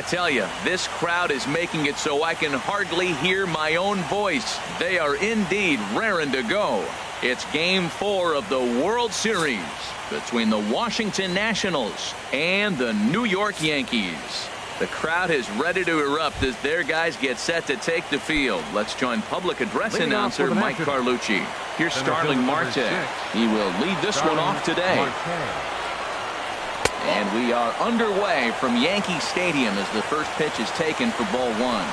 I tell you, this crowd is making it so I can hardly hear my own voice. They are indeed raring to go. It's Game 4 of the World Series between the Washington Nationals and the New York Yankees. The crowd is ready to erupt as their guys get set to take the field. Let's join public address announcer Mike Carlucci. Here's Starling Marte. He will lead this one off today. And we are underway from Yankee Stadium as the first pitch is taken for ball one.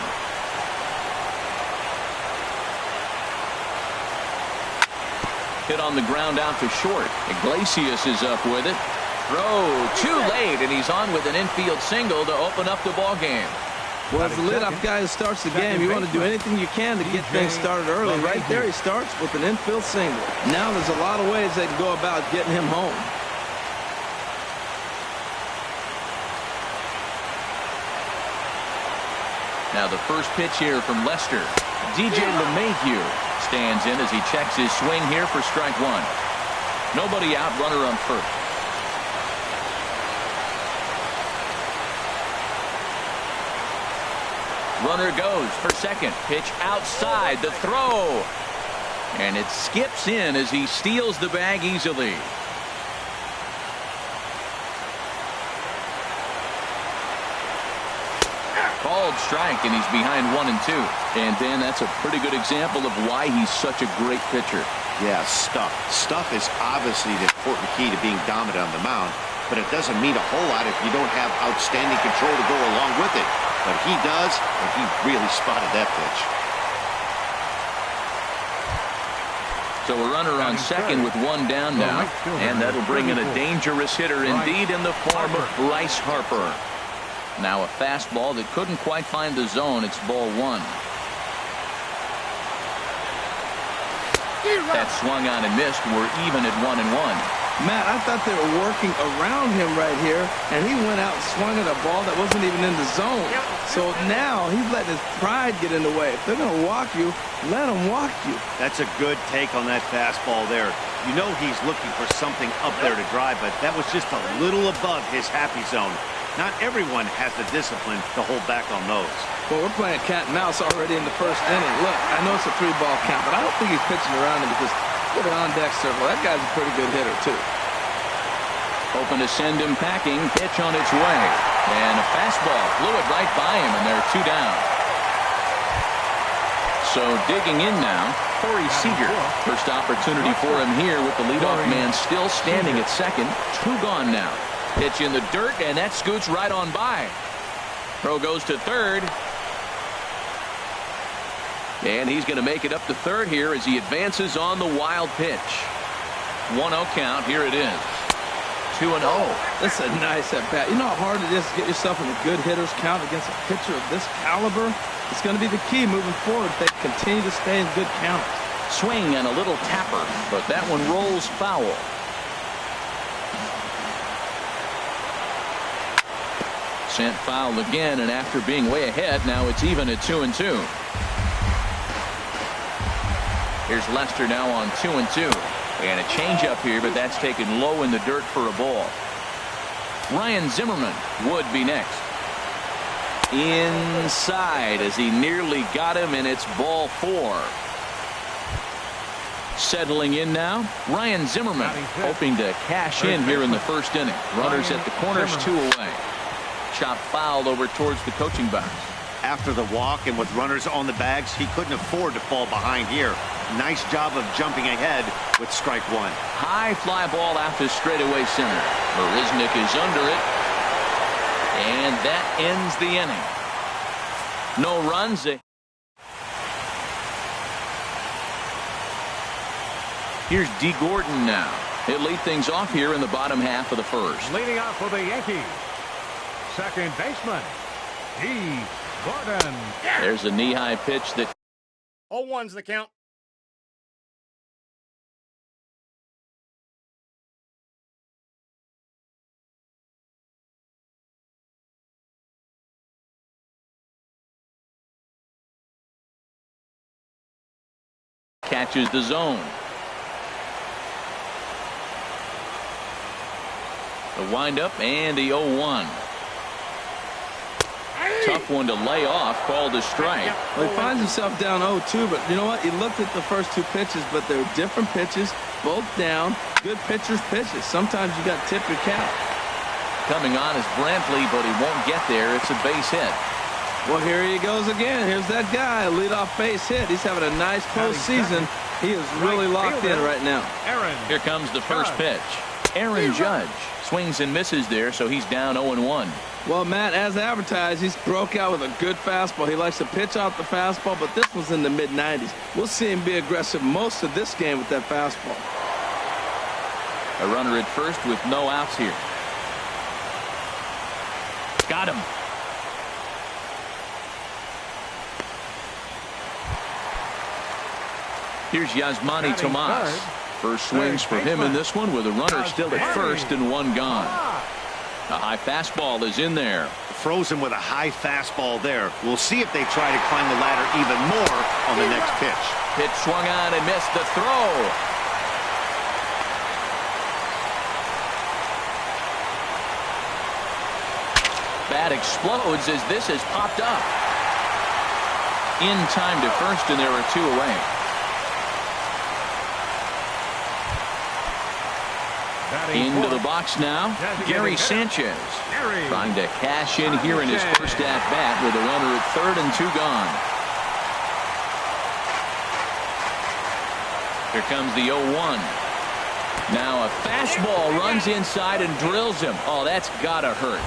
Hit on the ground out to short. Iglesias is up with it. Throw too late, and he's on with an infield single to open up the ball game. Well, as the leadoff guy who starts the game, you want to do anything you can to get things started early. Right there, he starts with an infield single. Now there's a lot of ways they can go about getting him home. Now the first pitch here from Lester. DJ LeMahieu stands in as he checks his swing here for strike one. Nobody out, runner on first. Runner goes for second. Pitch outside, the throw. And it skips in as he steals the bag easily. Called strike, and he's behind 1-2. And Dan, that's a pretty good example of why he's such a great pitcher. Yeah, stuff. Stuff is obviously the important key to being dominant on the mound, but it doesn't mean a whole lot if you don't have outstanding control to go along with it. But he does, and he really spotted that pitch. So a runner on second with one down now, and that'll bring in a dangerous hitter indeed in the form of Bryce Harper. Now a fastball that couldn't quite find the zone. It's ball one. That swung on and missed. We're even at 1-1. Matt, I thought they were working around him right here, and he went out and swung at a ball that wasn't even in the zone. So now he's letting his pride get in the way. If they're going to walk you, let them walk you. That's a good take on that fastball there. You know he's looking for something up there to drive, but that was just a little above his happy zone. Not everyone has the discipline to hold back on those. Well, we're playing cat and mouse already in the first inning. Look, I know it's a 3-ball count, but I don't think he's pitching around him because look at the on-deck circle. That guy's a pretty good hitter, too. Open to send him packing. Pitch on its way. And a fastball flew it right by him, and they're 2 down. So digging in now, Corey Seager. First opportunity for him here with the leadoff man still standing at second. 2 gone now. Pitch in the dirt, and that scoots right on by. Throw goes to third. And he's going to make it up to third here as he advances on the wild pitch. 1-0 count. Here it is. 2-0. That's a nice at-bat. You know how hard it is to get yourself in a good hitter's count against a pitcher of this caliber? It's going to be the key moving forward if they continue to stay in good count. Swing and a little tapper, but that one rolls foul. Sent foul again, and after being way ahead, now it's even at 2-2. Here's Lester now on 2-2. And a changeup here, but that's taken low in the dirt for a ball. Ryan Zimmerman would be next. Inside as he nearly got him, and it's ball 4. Settling in now, Ryan Zimmerman hoping to cash in here in the first inning. Runners at the corners, 2 away. Chop foul over towards the coaching box. After the walk and with runners on the bags, he couldn't afford to fall behind here. Nice job of jumping ahead with strike one. High fly ball out to straightaway center. Marisnik is under it. And that ends the inning. No runs. Here's D. Gordon now. He'll lead things off here in the bottom half of the first. Leading off for the Yankees, second baseman, D. Gordon. There's a knee-high pitch that 0-1's the count. catches the zone. The windup and the 0-1. tough one to lay off, called a strike. Well, he finds himself down 0-2, but you know what? He looked at the first two pitches, but they're different pitches, both down. Good pitchers' pitches. Sometimes you got to tip your cap. Coming on is Brantley, but he won't get there. It's a base hit. Well, here he goes again. Here's that guy, a leadoff base hit. He's having a nice postseason. He is really locked in right now. Here comes the first pitch. Aaron Judge swings and misses there, so he's down 0-1. Well, Matt, as advertised, he's broke out with a good fastball. He likes to pitch out the fastball, but this was in the mid-90s. We'll see him be aggressive most of this game with that fastball. A runner at first with no outs here. Got him. Here's Yasmani Tomas. First swings for him in this one with a runner still at first and one gone. A high fastball is in there. Frozen with a high fastball there. We'll see if they try to climb the ladder even more on the next pitch. Pitch swung on and missed the throw. Bat explodes as this has popped up. In time to first, and there are two away. Into the box now, Gary Sanchez trying to cash in here in his first at-bat with a runner at third and two gone. Here comes the 0-1. Now a fastball runs inside and drills him. Oh, that's gotta hurt.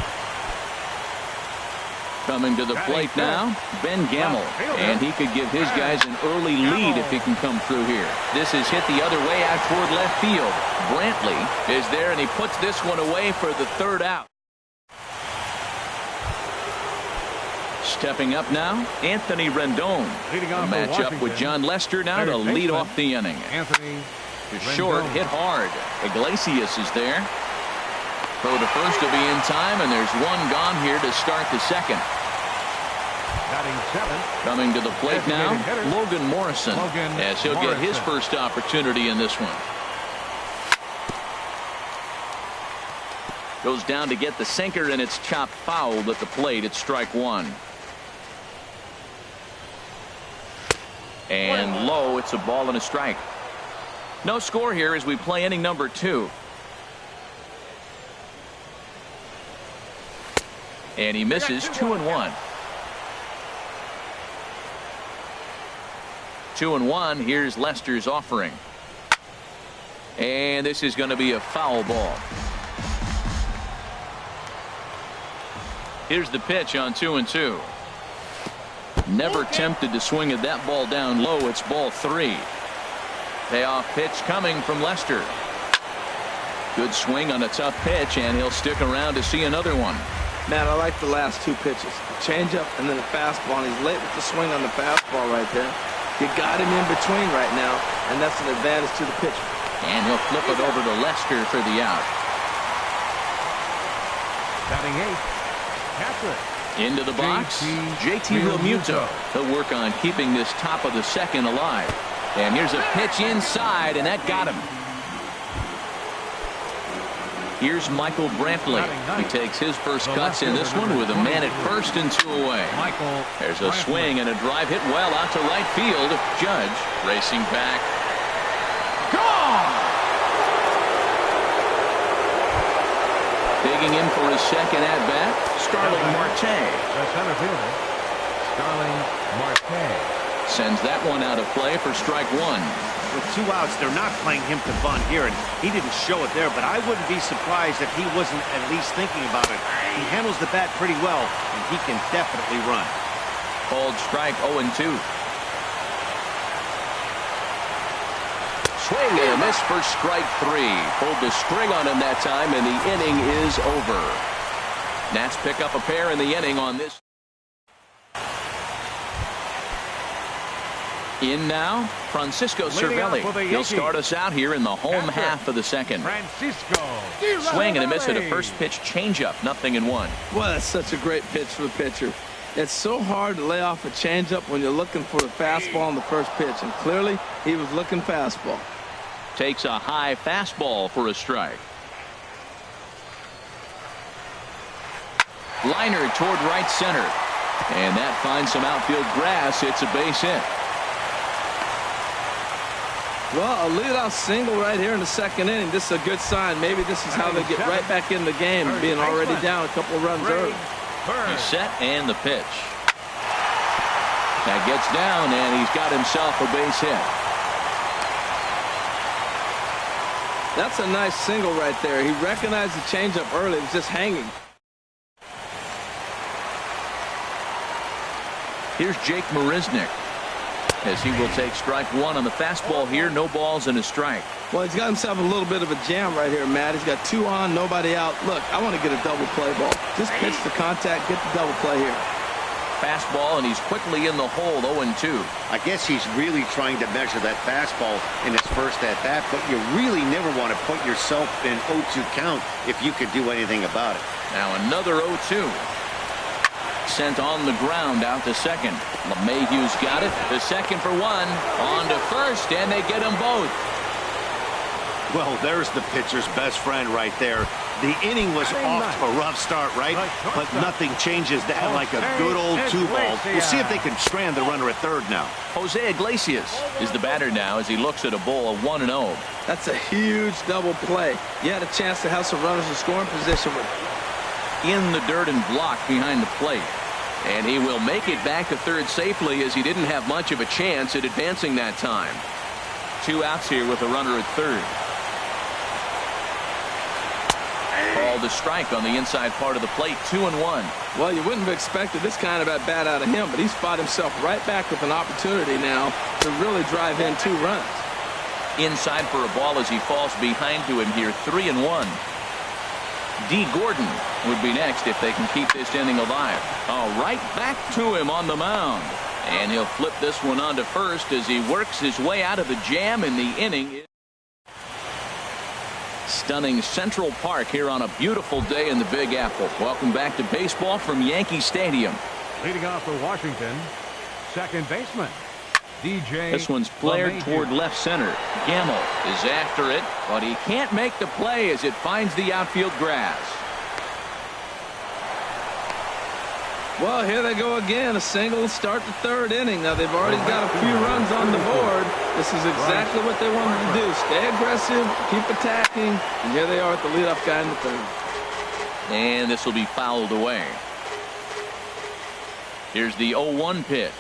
Coming to the plate now, Ben Gamble, and he could give his guys an early lead if he can come through here. This is hit the other way out toward left field. Brantley is there, and he puts this one away for the third out. Stepping up now, Anthony Rendon. A matchup with John Lester now to lead off the inning. Short, hit hard. Iglesias is there. Throw to first will be in time, and there's one gone here to start the second. Coming to the plate now, Logan Morrison, as he'll get his first opportunity in this one. Goes down to get the sinker, and it's chopped foul at the plate. It's strike one. And low, it's a ball and a strike. No score here as we play inning number 2. And he misses 2-1. 2-1. Here's Lester's offering. And this is going to be a foul ball. Here's the pitch on 2-2. Never tempted to swing at that ball down low. It's ball 3. Payoff pitch coming from Lester. Good swing on a tough pitch, and he'll stick around to see another one. Matt, I like the last two pitches. The changeup and then the fastball. And he's late with the swing on the fastball right there. You got him in between right now, and that's an advantage to the pitcher. And he'll flip it over to Lester for the out. Batting 8th, Patrick. Into the box, JT Realmuto. He'll work on keeping this top of the second alive. And here's a pitch inside, and that got him. Here's Michael Brantley. He takes his first cuts in this one with a man at first and 2 away. There's a swing and a drive hit well out to right field. Judge racing back. Gone! Digging in for his second at-bat, Starling Marte. The center fielder, Starling Marte. Sends that one out of play for strike one. With 2 outs, they're not playing him to bunt here, and he didn't show it there, but I wouldn't be surprised if he wasn't at least thinking about it. He handles the bat pretty well, and he can definitely run. Called strike 0-2. Swing and a miss for strike 3. Pulled the string on him that time, and the inning is over. Nats pick up a pair in the inning on this. In now, Francisco Cervelli. He'll start us out here in the home half of the second. Swing and a miss at a first pitch changeup. 0-1. Well, that's such a great pitch for the pitcher. It's so hard to lay off a changeup when you're looking for a fastball on the first pitch, and clearly he was looking fastball. Takes a high fastball for a strike. Liner toward right center. And that finds some outfield grass. It's a base hit. Well, a leadoff single right here in the second inning. This is a good sign. Maybe this is how they get right back in the game, being already down a couple of runs early. He's set, and the pitch. That gets down, and he's got himself a base hit. That's a nice single right there. He recognized the changeup early. It was just hanging. Here's Jake Marisnick, as he will take strike one on the fastball here. No balls and a strike. Well, he's got himself a little bit of a jam right here, Matt. He's got 2 on, nobody out. Look, I want to get a double play ball. Just pitch the contact, get the double play here. Fastball, and he's quickly in the hole, 0-2. I guess he's really trying to measure that fastball in his first at-bat, but you really never want to put yourself in 0-2 count if you could do anything about it. Now another 0-2. Sent on the ground out to second. LeMahieu's got it. The second for one. On to first, and they get them both. Well, there's the pitcher's best friend right there. The inning was off to a rough start, right? But nothing changes that like a good old 2-ball. We'll see if they can strand the runner at third now. Jose Iglesias is the batter now as he looks at a ball of 1-0. That's a huge double play. You had a chance to have some runners in scoring position with it. In the dirt and blocked behind the plate. And he will make it back to third safely, as he didn't have much of a chance at advancing that time. 2 outs here with a runner at third. Called a strike on the inside part of the plate. 2-1. Well, you wouldn't have expected this kind of at bat out of him, but he's fought himself right back with an opportunity now to really drive in 2 runs. Inside for a ball as he falls behind to him here. 3-1. D. Gordon would be next if they can keep this inning alive. Right back to him on the mound. And he'll flip this one on to first as he works his way out of the jam in the inning. Stunning Central Park here on a beautiful day in the Big Apple. Welcome back to baseball from Yankee Stadium. Leading off for Washington, second baseman, DJ. This one's flared toward left center. Gamble is after it, but he can't make the play as it finds the outfield grass. Well, here they go again. A single start the third inning. Now, they've already got a few runs on the board. This is exactly what they wanted to do. Stay aggressive, keep attacking, and here they are with the leadoff guy in the third. And this will be fouled away. Here's the 0-1 pitch.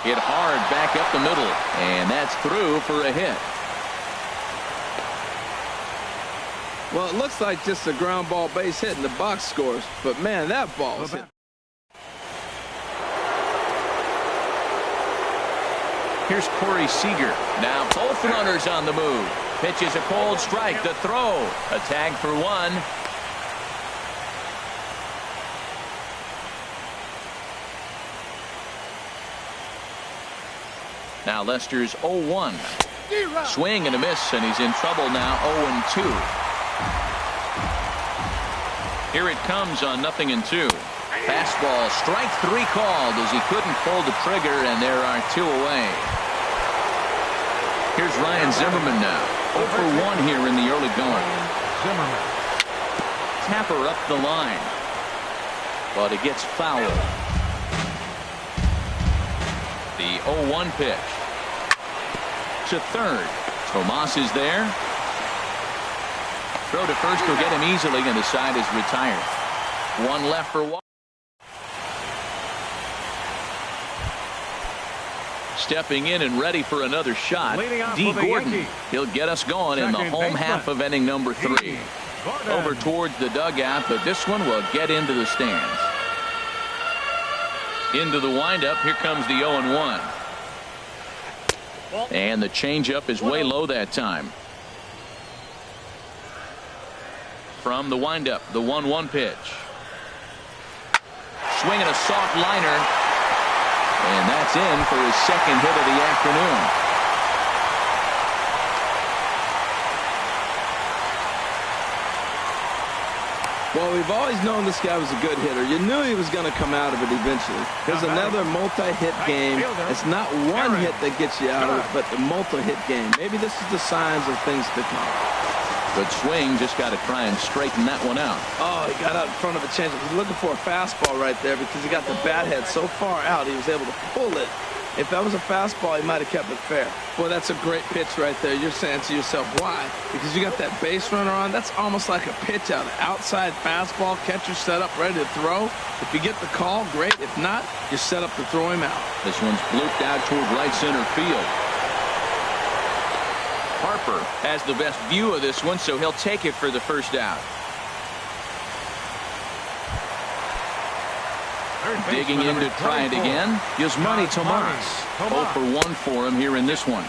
Hit hard back up the middle, and that's through for a hit. Well, it looks like just a ground ball base hit and the box scores, but man, that ball was hit. Here's Corey Seager. Now both runners on the move. Pitch is a cold strike. The throw. A tag for one. Now Lester's 0-1. Swing and a miss, and he's in trouble now. 0-2. Here it comes on 0-2. Fastball, strike 3 called as he couldn't pull the trigger, and there are 2 away. Here's Ryan Zimmerman now. 0 for 1 here in the early going. Zimmerman. Tapper up the line, but it gets fouled. The 0-1 pitch. To third. Tomas is there. Throw to first will get him easily, and the side is retired. 1 left for one. Stepping in and ready for another shot, D. Gordon. He'll get us going in the home half of inning number 3. Over towards the dugout, but this one will get into the stands. Into the windup. Here comes the 0-1. And the changeup is way low that time. From the windup, the 1-1 pitch. Swinging a soft liner. And that's in for his second hit of the afternoon. Well, we've always known this guy was a good hitter. You knew he was going to come out of it eventually. There's another multi-hit game. It's not one hit that gets you out of it, but the multi-hit game. Maybe this is the signs of things to come. Good swing, just got to try and straighten that one out. Oh, he got out in front of a changeup. He's looking for a fastball right there because he got the bat head so far out he was able to pull it. If that was a fastball, he might have kept it fair. Boy, that's a great pitch right there. You're saying to yourself, why? Because you got that base runner on. That's almost like a pitch out. Outside fastball, catcher set up, ready to throw. If you get the call, great. If not, you're set up to throw him out. This one's blooped out toward right center field. Harper has the best view of this one, so he'll take it for the first out. Digging in to try it again is Manny Tomas. 0 for 1 for him here in this one.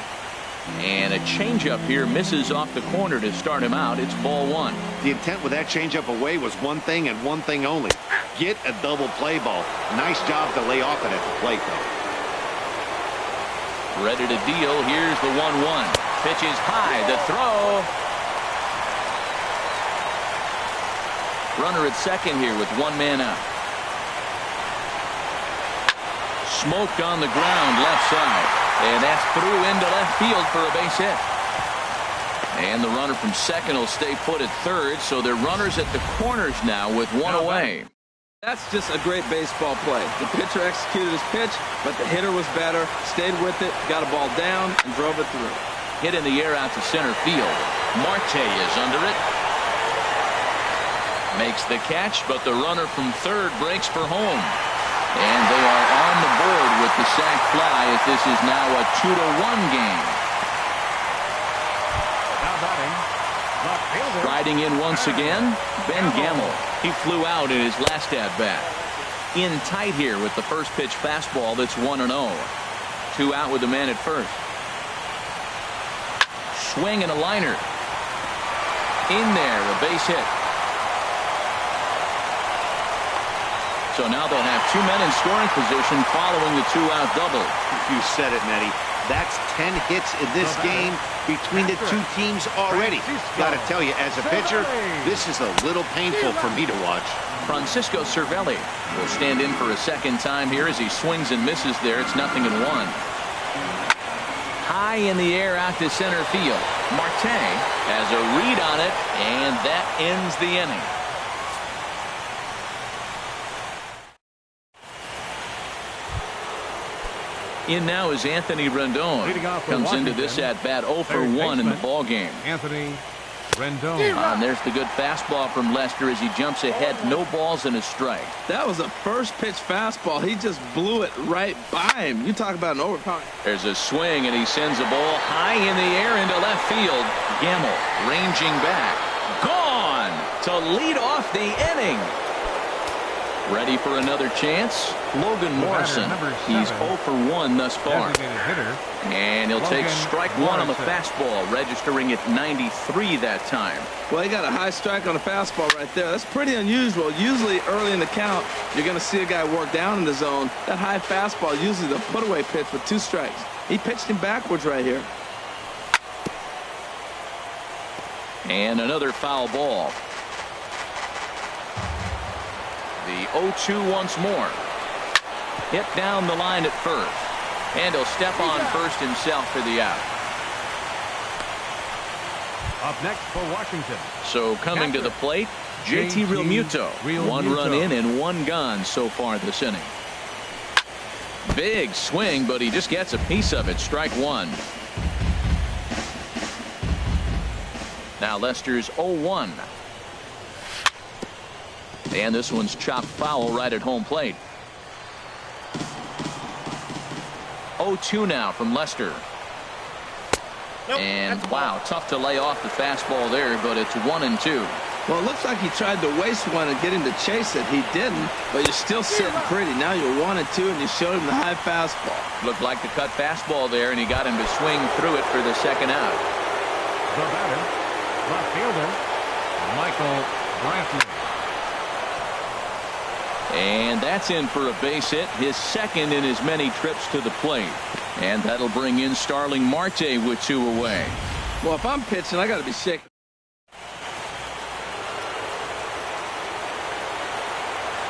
And a changeup here misses off the corner to start him out. It's ball 1. The intent with that changeup away was one thing and one thing only. Get a double play ball. Nice job to lay off it at the plate, though. Ready to deal. Here's the 1-1. Pitch is high. The throw. Runner at second here with one man out. Smoked on the ground left side. And that's through into left field for a base hit. And the runner from second will stay put at third, so they're runners at the corners now with one away. That's just a great baseball play. The pitcher executed his pitch, but the hitter was better, stayed with it, got a ball down, and drove it through. Hit in the air out to center field. Marte is under it. Makes the catch, but the runner from third breaks for home. And they are on the board with the sac fly as this is now a 2-1 game. Now batting, left fielder. Riding in once again, Ben Gamel. He flew out in his last at-bat. In tight here with the first pitch fastball that's 1-0. 2 out with the man at first. Swing and a liner. In there, a base hit. So now they'll have 2 men in scoring position following the 2-out double. You said it, Nettie. That's 10 hits in this game between the two teams already. Got to tell you, as a pitcher, this is a little painful for me to watch. Francisco Cervelli will stand in for a second time here as he swings and misses there. It's 0-1. High in the air out to center field. Marte has a read on it, and that ends the inning. In now is Anthony Rendon. Comes into this at bat 0 for 1 in the ball game. Anthony Rendon. And there's the good fastball from Lester as he jumps ahead. No balls and a strike. That was a first pitch fastball. He just blew it right by him. You talk about an overpower. There's a swing and he sends a ball high in the air into left field. Gamel ranging back. Gone to lead off the inning. Ready for another chance? Logan Morrison. He's 0 for 1 thus far. And he'll take strike 1 on the fastball, registering at 93 that time. Well, he got a high strike on the fastball right there. That's pretty unusual. Usually early in the count, you're going to see a guy work down in the zone. That high fastball, usually the put-away pitch with 2 strikes. He pitched him backwards right here. And another foul ball. The 0-2 once more. Hit down the line at first. And he'll step on first himself for the out. Up next for Washington. So coming to the plate, JT Realmuto. 1 run in and 1 gone so far this inning. Big swing, but he just gets a piece of it. Strike 1. Now Lester's 0-1. And this one's chopped foul right at home plate. 0-2 now from Lester. And wow, tough to lay off the fastball there, but it's 1-2. Well, it looks like he tried to waste one and get him to chase it. He didn't, but you're still sitting pretty. Now you're 1-2, and you showed him the high fastball. Looked like the cut fastball there, and he got him to swing through it for the second out. The batter, left fielder, Michael Brantley. And that's in for a base hit, his second in as many trips to the plate. And that'll bring in Starling Marte with 2 away. Well, if I'm pitching, I got to be shaking.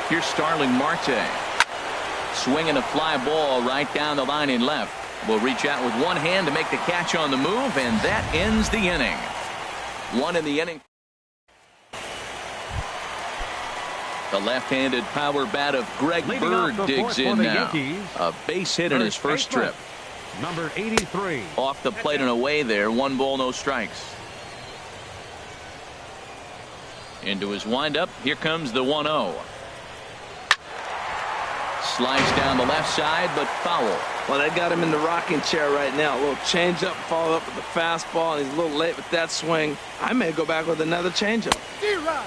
Here's Starling Marte. Swinging a fly ball right down the line in left. Will reach out with one hand to make the catch on the move, and that ends the inning. One in the inning. The left-handed power bat of Greg Leading Bird off the digs fourth for in the now. Yankees. A base hit in his first baseman, trip. Number 83. Off the plate and away there. 1 ball, no strikes. Into his windup. Here comes the 1-0. Slides down the left side, but foul. Well, they got him in the rocking chair right now. A little changeup, followed up with the fastball, and he's a little late with that swing. I may go back with another changeup.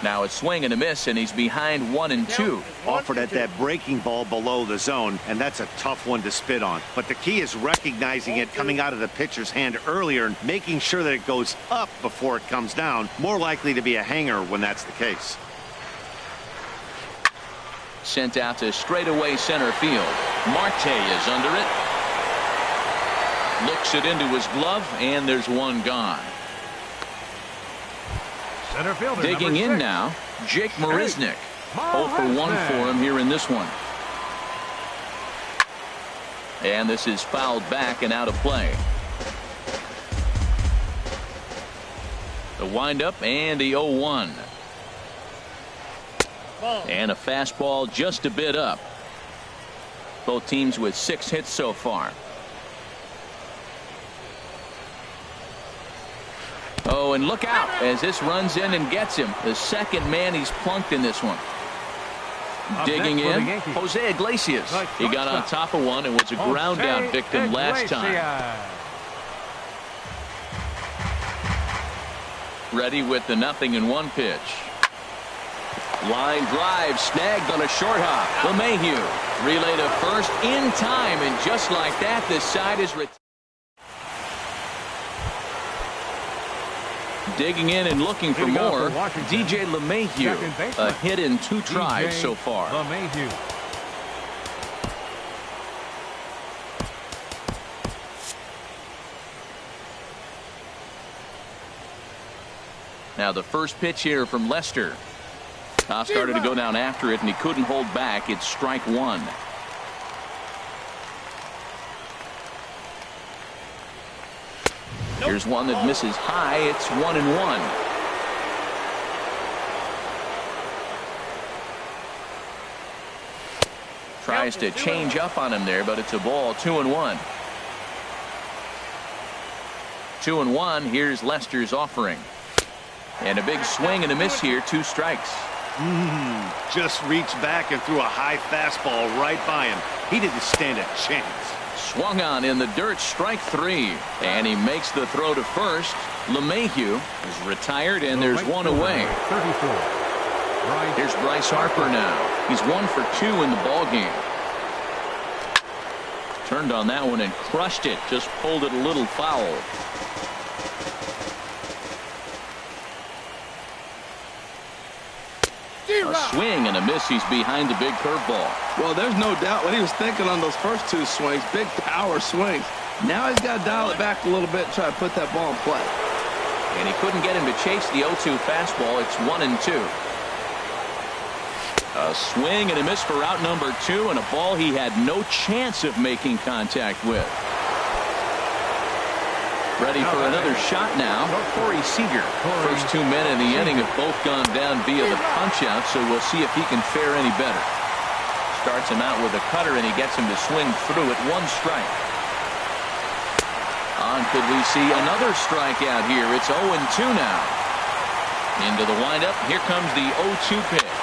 Now it's swing and a miss, and he's behind 1-2. Offered at that breaking ball below the zone, and that's a tough one to spit on. But the key is recognizing it coming out of the pitcher's hand earlier and making sure that it goes up before it comes down. More likely to be a hanger when that's the case. Sent out to straightaway center field. Marte is under it. Looks it into his glove, and there's one gone. Center fielder, Digging number in 6. now, Jake Marisnick. 0 for 1 Marisnick. for him here in this one. And this is fouled back and out of play. The windup and the 0-1. And a fastball just a bit up. Both teams with 6 hits so far. Oh, and look out as this runs in and gets him. The second man he's plunked in this one. Digging in, Jose Iglesias. He got on top of one and was a ground out victim last time. Ready with the 0-1 pitch. Line drive snagged on a short hop. LeMahieu relay to first in time, and just like that, this side is digging in and looking for more. DJ LeMahieu, a hit in 2 tries so far. LeMahieu. Now the first pitch here from Lester. Started to go down after it, and he couldn't hold back. It's strike 1. Here's one that misses high. It's 1-1. Tries to change up on him there, but it's a ball. 2-1. 2-1. Here's Lester's offering. And a big swing and a miss here. 2 strikes. Just reached back and threw a high fastball right by him. He didn't stand a chance. Swung on in the dirt, strike 3. And he makes the throw to first. LeMahieu is retired, and there's one away. 34. Here's Bryce Harper now. He's 1 for 2 in the ball game. Turned on that one and crushed it. Just pulled it a little foul. A swing and a miss. He's behind the big curveball. Well, there's no doubt what he was thinking on those first 2 swings. Big power swings. Now he's got to dial it back a little bit and try to put that ball in play. And he couldn't get him to chase the 0-2 fastball. It's 1-2. A swing and a miss for out number 2, and a ball he had no chance of making contact with. Ready for another shot now. Corey Seager. First 2 men in the inning have both gone down via the punch-out, so we'll see if he can fare any better. Starts him out with a cutter, and he gets him to swing through at 1 strike. On could we see another strikeout here? It's 0-2 now. Into the windup. Here comes the 0-2 pitch.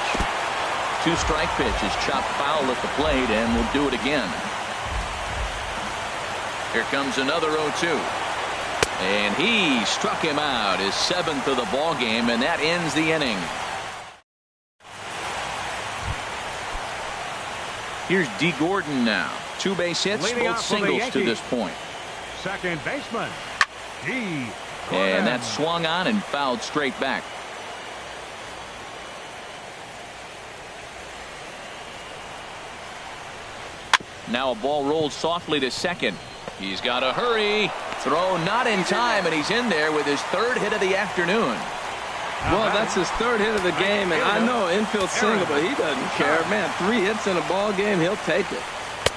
2-strike pitch is chopped foul at the plate, and we'll do it again. Here comes another 0-2. And he struck him out, his 7th of the ball game, and that ends the inning. Here's D. Gordon now. 2 base hits, both singles to this point. Second baseman, D. And that swung on and fouled straight back. Now a ball rolled softly to second. He's got to hurry. Throw not in time, and he's in there with his 3rd hit of the afternoon. Well, that's his 3rd hit of the game, and I know infield single, but he doesn't care. Man, 3 hits in a ball game, he'll take it.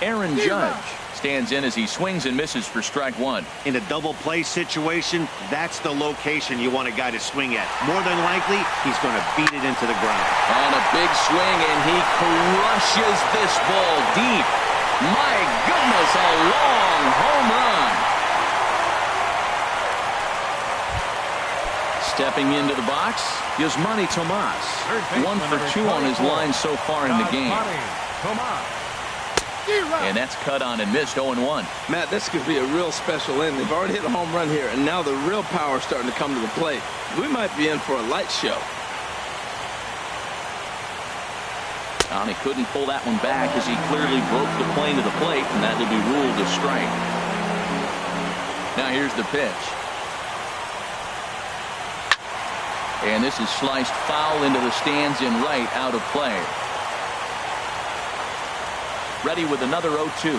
Aaron Judge stands in as he swings and misses for strike one. In a double play situation, that's the location you want a guy to swing at. More than likely, he's going to beat it into the ground. On a big swing, and he crushes this ball deep. My goodness, a long home run. Stepping into the box, Yasmani Tomas. 1 for 2 on his line so far in the game. And that's cut on and missed 0-1. Matt, this could be a real special inning. They've already hit a home run here, and now the real power is starting to come to the plate. We might be in for a light show. He couldn't pull that one back as he clearly broke the plane to the plate, and that will be ruled a strike. Now here's the pitch. And this is sliced foul into the stands in right, out of play. Ready with another 0-2.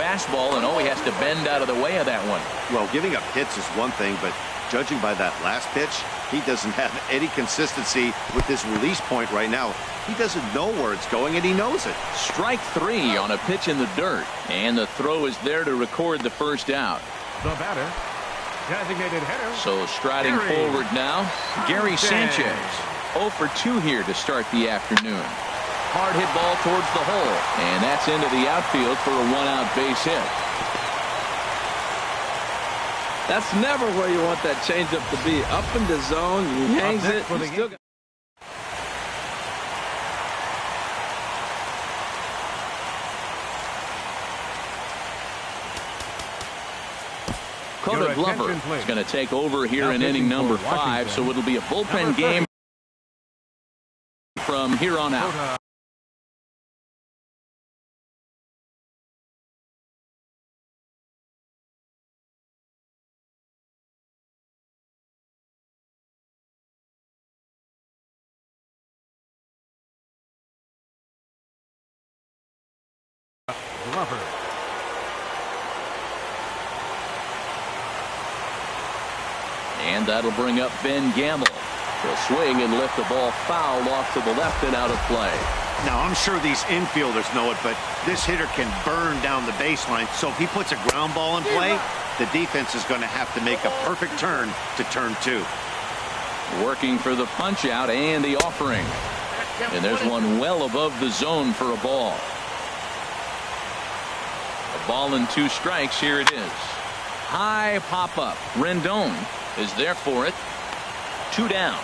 Fastball, and he has to bend out of the way of that one. Well, giving up hits is one thing, but judging by that last pitch, he doesn't have any consistency with this release point right now. He doesn't know where it's going, and he knows it. Strike 3 on a pitch in the dirt, and the throw is there to record the first out. The batter, designated hitter. So striding forward now, Gary Sanchez. 0 for 2 here to start the afternoon. Hard hit ball towards the hole, and that's into the outfield for a 1-out base hit. That's never where you want that changeup to be. Up in the zone, he hangs it. Still got Coda Glover is going to take over here in inning number 5, so it'll be a bullpen game from here on out. Glover. And that'll bring up Ben Gamble. He'll swing and lift the ball foul off to the left and out of play. Now, I'm sure these infielders know it, but this hitter can burn down the baseline. So if he puts a ground ball in play, the defense is going to have to make a perfect turn to turn 2. Working for the punch out and the offering. And there's one well above the zone for a ball. A ball and 2 strikes. Here it is. High pop up. Rendon is there for it. 2 down.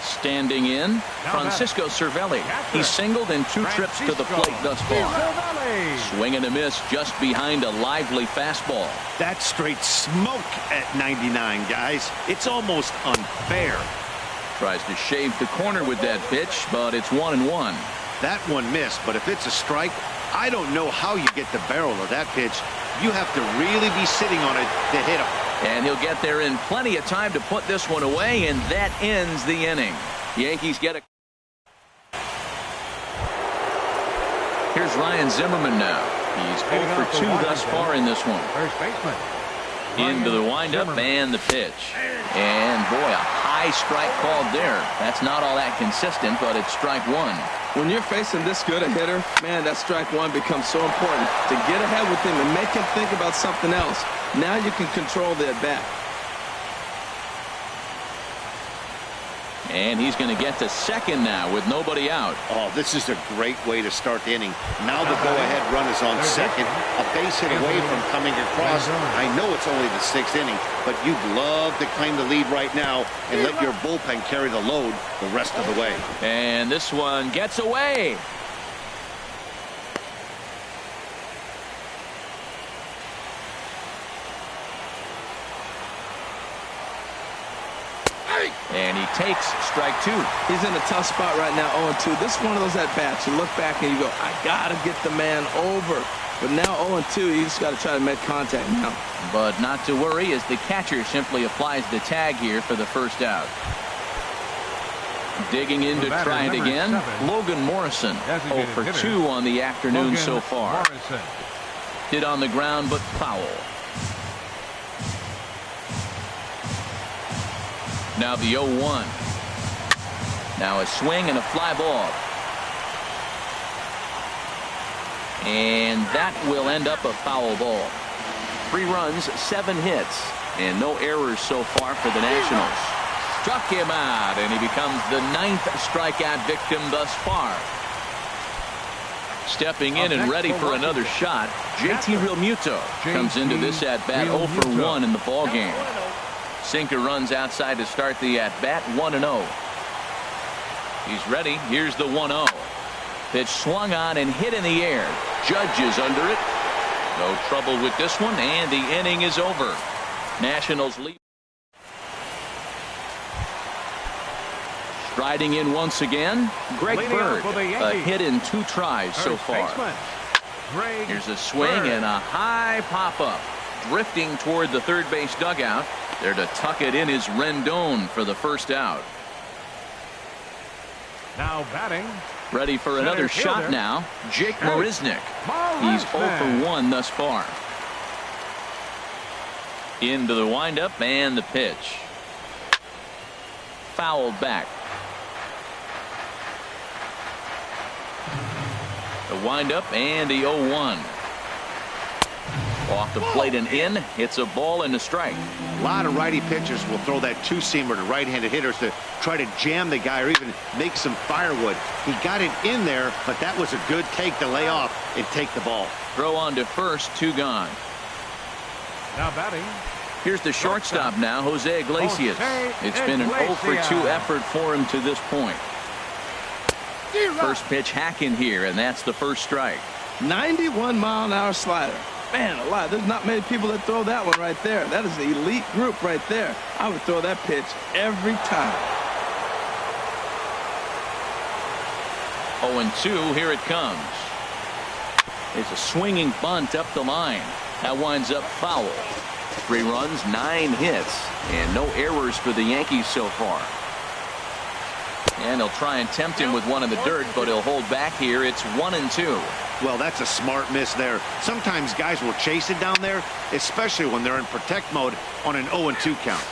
Standing in, Francisco Cervelli. He's singled in 2 trips to the plate thus far. Swing and a miss just behind a lively fastball. That's straight smoke at 99, guys. It's almost unfair. Tries to shave the corner with that pitch, but it's 1-1. That one missed, but if it's a strike, I don't know how you get the barrel of that pitch. You have to really be sitting on it to hit him. And he'll get there in plenty of time to put this one away, and that ends the inning. Yankees get a... Here's Ryan Zimmerman now. He's 0 for 2 thus far in this one. First baseman. Into the windup and the pitch. And boy, a high strike called there. That's not all that consistent, but it's strike 1. When you're facing this good a hitter, man, that strike 1 becomes so important. To get ahead with him and make him think about something else. Now you can control the at-bat. And he's going to get to second now with nobody out. Oh, this is a great way to start the inning. Now the go-ahead run is on second. A base hit away from coming across. I know it's only the 6th inning, but you'd love to claim the lead right now and let your bullpen carry the load the rest of the way. And this one gets away. And he takes strike 2. He's in a tough spot right now, 0-2. This is one of those at-bats. You look back and you go, I got to get the man over. But now 0-2, you just got to try to make contact now. But not to worry, as the catcher simply applies the tag here for the first out. Digging in to try it again, Logan Morrison. 0 for 2 on the afternoon so far. Hit on the ground, but foul. Now the 0-1. Now a swing and a fly ball. And that will end up a foul ball. 3 runs, 7 hits, and no errors so far for the Nationals. Struck him out, and he becomes the 9th strikeout victim thus far. Stepping in and ready for another shot, JT Realmuto comes into this at-bat 0 for 1 in the ballgame. Sinker runs outside to start the at-bat, 1-0. He's ready. Here's the 1-0. Pitch swung on and hit in the air. Judge is under it. No trouble with this one, and the inning is over. Nationals lead. Striding in once again, Greg Bird. A hit in 2 tries so far. Here's a swing and a high pop-up. Drifting toward the third base dugout. There to tuck it in is Rendon for the first out. Now batting. Ready for another shot now. Jake Marisnick. He's 0 for 1 thus far. Into the windup and the pitch. Fouled back. The windup and the 0-1. Off the plate and in. Hits a ball and a strike. A lot of righty pitchers will throw that two-seamer to right-handed hitters to try to jam the guy or even make some firewood. He got it in there, but that was a good take to lay off and take the ball. Throw on to first, 2 gone. Now batting. Here's the shortstop now, Jose Iglesias. It's been an 0 for 2 effort for him to this point. First pitch hacking here, and that's the first strike. 91-mile-an-hour slider. Man alive, there's not many people that throw that one right there. That is an elite group right there. I would throw that pitch every time. 0-2, here it comes. It's a swinging bunt up the line. That winds up foul. 3 runs, 9 hits, and no errors for the Yankees so far. And they'll try and tempt him with one in the dirt, but he'll hold back here. It's 1-2. Well, that's a smart miss there. Sometimes guys will chase it down there, especially when they're in protect mode on an 0-2 count.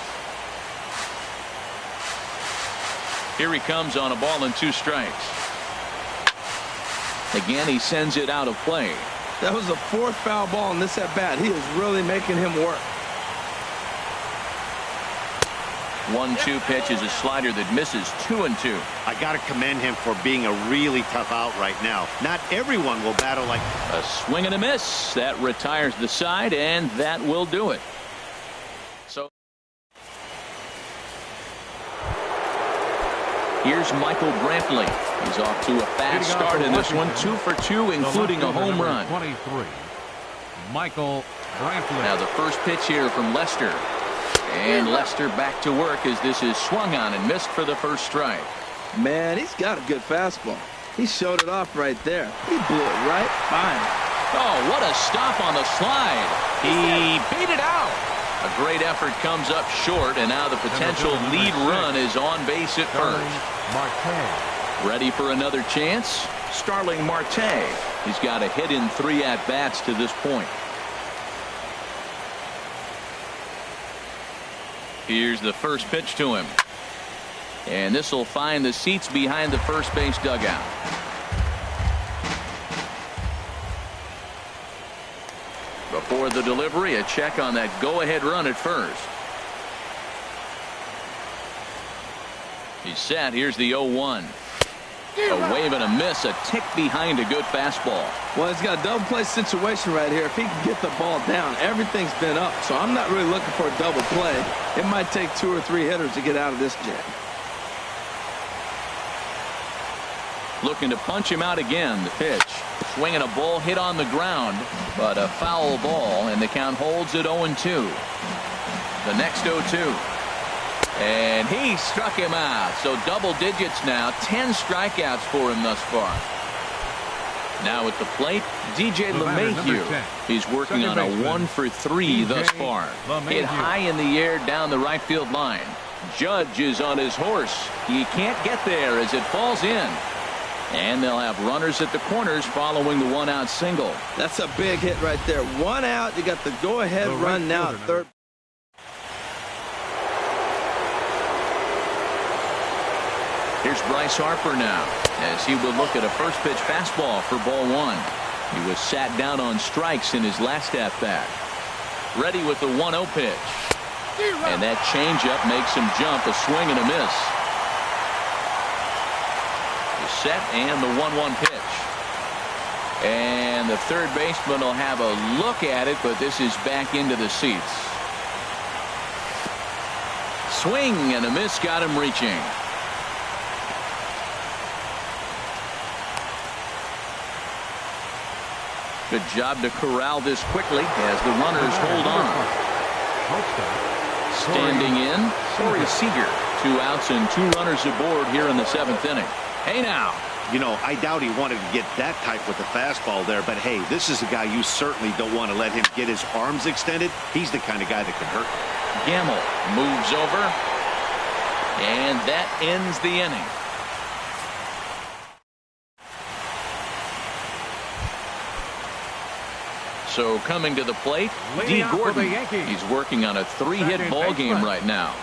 Here he comes on a ball and 2 strikes. Again, he sends it out of play. That was the 4th foul ball in this at-bat. He is really making him work. 1-2 pitch is a slider that misses. 2-2. I got to commend him for being a really tough out right now. Not everyone will battle like a swing and a miss. That retires the side, and that will do it. So here's Michael Brantley. He's off to a fast start in this one. 2 for 2, including a home run. 23. Michael Brantley. Now the first pitch here from Lester. And Lester back to work as this is swung on and missed for the first strike. Man, he's got a good fastball. He showed it off right there. He blew it right by him. Oh, what a stop on the slide. He beat it out. A great effort comes up short, and now the potential lead run is on base at first. Ready for another chance? Starling Marte. He's got a hit in 3 at-bats to this point. Here's the first pitch to him. And this will find the seats behind the first base dugout. Before the delivery, a check on that go-ahead run at first. He's set. Here's the 0-1. A wave and a miss, a tick behind a good fastball. Well, he's got a double play situation right here. If he can get the ball down, everything's been up. So I'm not really looking for a double play. It might take 2 or 3 hitters to get out of this jam. Looking to punch him out again. The pitch. Swinging a ball hit on the ground, but a foul ball, and the count holds at 0-2. The next 0-2. And he struck him out. So double digits now. 10 strikeouts for him thus far. Now at the plate, DJ LeMahieu. He's working on a 1 for 3 thus far. Hit high in the air down the right field line. Judge is on his horse. He can't get there as it falls in. And they'll have runners at the corners following the 1-out single. That's a big hit right there. 1 out. You got the go-ahead run now at third. Here's Bryce Harper now, as he will look at a first pitch fastball for ball one. He was sat down on strikes in his last at-bat. Ready with the 1-0 pitch. And that changeup makes him jump, a swing and a miss. The set and the 1-1 pitch. And the third baseman will have a look at it, but this is back into the seats. Swing and a miss, got him reaching. Good job to corral this quickly as the runners hold on. Standing in, Corey Seager. 2 outs and 2 runners aboard here in the 7th inning. Hey now. You know, I doubt he wanted to get that type with the fastball there, but hey, this is a guy you certainly don't want to let him get his arms extended. He's the kind of guy that can hurt. Gamble moves over, and that ends the inning. So coming to the plate, D. Gordon. He's working on a 3-hit ball game right now.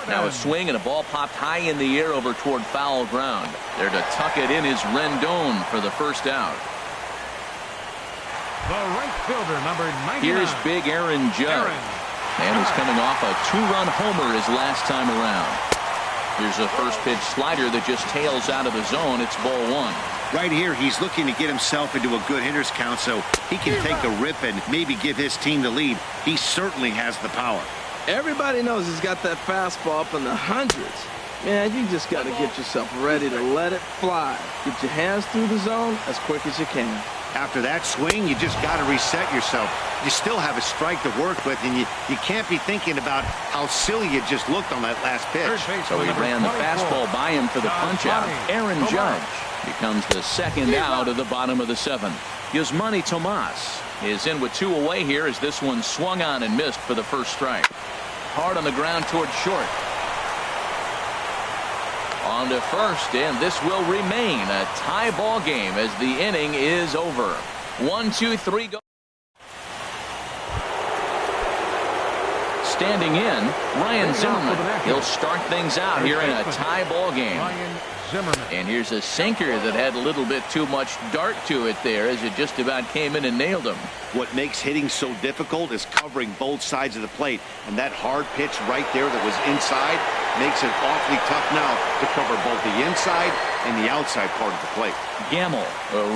Now a swing and a ball popped high in the air over toward foul ground. There to tuck it in is Rendon for the first out. The right fielder, number 99. Here's big Aaron Judge. And he's coming off a 2-run homer his last time around. Here's a first pitch slider that just tails out of the zone. It's ball one. Right here, he's looking to get himself into a good hitter's count so he can take the rip and maybe give his team the lead. He certainly has the power. Everybody knows he's got that fastball up in the hundreds. Man, you just got to get yourself ready to let it fly. Get your hands through the zone as quick as you can. After that swing, you just got to reset yourself. You still have a strike to work with, and you can't be thinking about how silly you just looked on that last pitch. So he ran the fastball by him for the punch-out. Aaron Judge becomes the second out of the bottom of the 7th. Yasmani Tomas is in with 2 away here as this one swung on and missed for the first strike. Hard on the ground toward short. On to first, and this will remain a tie ball game as the inning is over. 1, 2, 3, go. Standing in, Ryan Zimmerman. He'll start things out here in a tie ball game. And here's a sinker that had a little bit too much dart to it there as it just about came in and nailed him. What makes hitting so difficult is covering both sides of the plate, and that hard pitch right there that was inside makes it awfully tough now to cover both the inside and the outside part of the plate. Gamble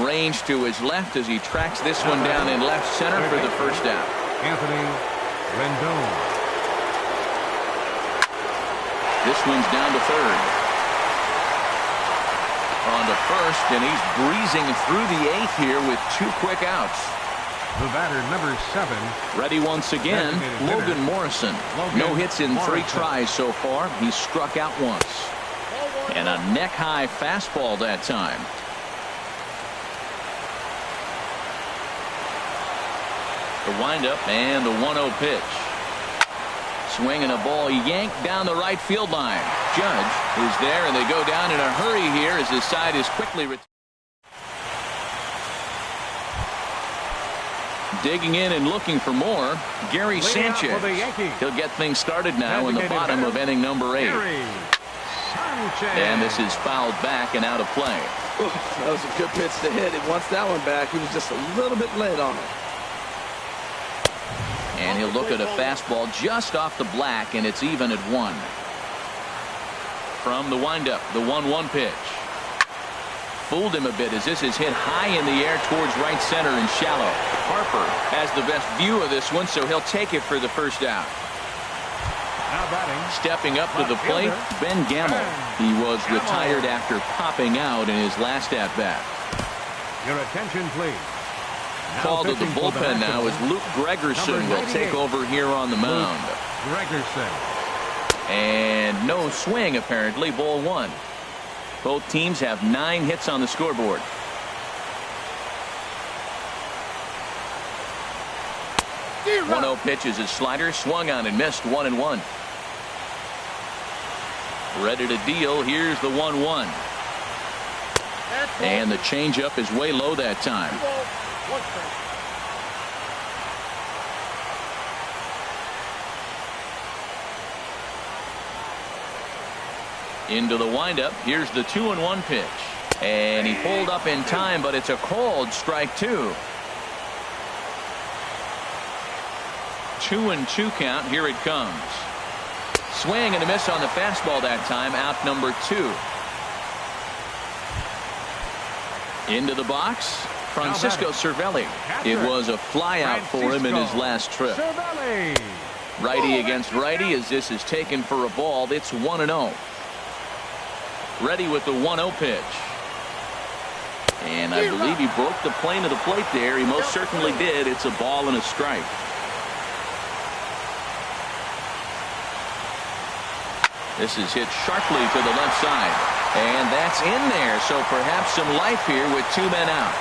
arranged to his left as he tracks this one down in left center for the first out. Anthony Rendon. This one's down to third. On to first, and he's breezing through the 8th here with 2 quick outs. The batter, number 7. Ready once again, Logan Morrison. No hits in 3 tries so far. He struck out once. And a neck-high fastball that time. The windup and the 1-0 pitch. Swing and a ball yanked down the right field line. Judge is there, and they go down in a hurry here as his side is quickly retired. Digging in and looking for more, Gary Sanchez. He'll get things started now in the bottom of inning number 8. And this is fouled back and out of play. Ooh, that was a good pitch to hit. He wants that one back. He was just a little bit late on it. And he'll look at a fastball just off the black, and it's even at 1. From the windup, the 1-1 pitch. Fooled him a bit as this is hit high in the air towards right center and shallow. Harper has the best view of this one, so he'll take it for the first out. Now batting. Stepping up to the plate, Ben Gamble. He was retired after popping out in his last at-bat. Your attention, please. Called to the bullpen now as Luke Gregerson will take over here on the mound. Gregerson. And no swing, apparently, ball 1. Both teams have 9 hits on the scoreboard. The 1-0 pitch is his slider, swung on and missed, 1-1. Ready to deal. Here's the 1-1. And the changeup is way low that time. Into the windup. Here's the 2-1 pitch. And he pulled up in time, but it's a called strike 2. 2-2 count. Here it comes. Swing and a miss on the fastball that time. Out number 2. Into the box. Francisco Cervelli. It was a flyout for him in his last trip. Righty against righty as this is taken for a ball. It's 1-0. Ready with the 1-0 pitch. And I believe he broke the plane of the plate there. He most certainly did. It's a ball and a strike. This is hit sharply to the left side. And that's in there. So perhaps some life here with 2 men out.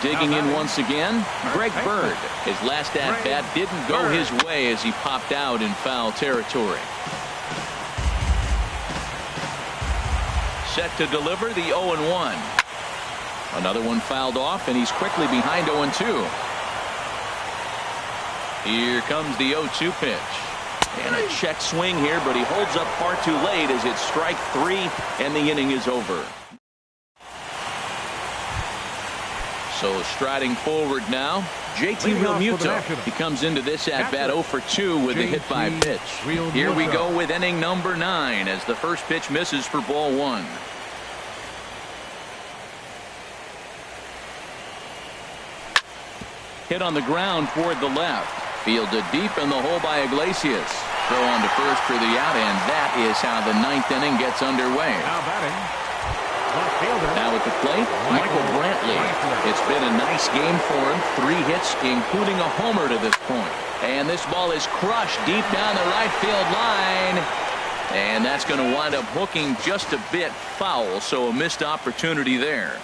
Digging in once again, Greg Bird. His last at-bat didn't go his way as he popped out in foul territory. Set to deliver the 0-1. Another one fouled off, and he's quickly behind 0-2. Here comes the 0-2 pitch. And a check swing here, but he holds up far too late as it's strike 3, and the inning is over. So striding forward now, JT Realmuto. He comes into this at-bat 0 for 2 with the hit by pitch. Here we go with inning number 9 as the first pitch misses for ball 1. Hit on the ground toward the left. Fielded deep in the hole by Iglesias. Throw on to first for the out, and that is how the 9th inning gets underway. Now batting. Now at the plate, Michael Brantley. It's been a nice game for him. 3 hits, including a homer to this point. And this ball is crushed deep down the right field line. And that's going to wind up hooking just a bit foul, so a missed opportunity there.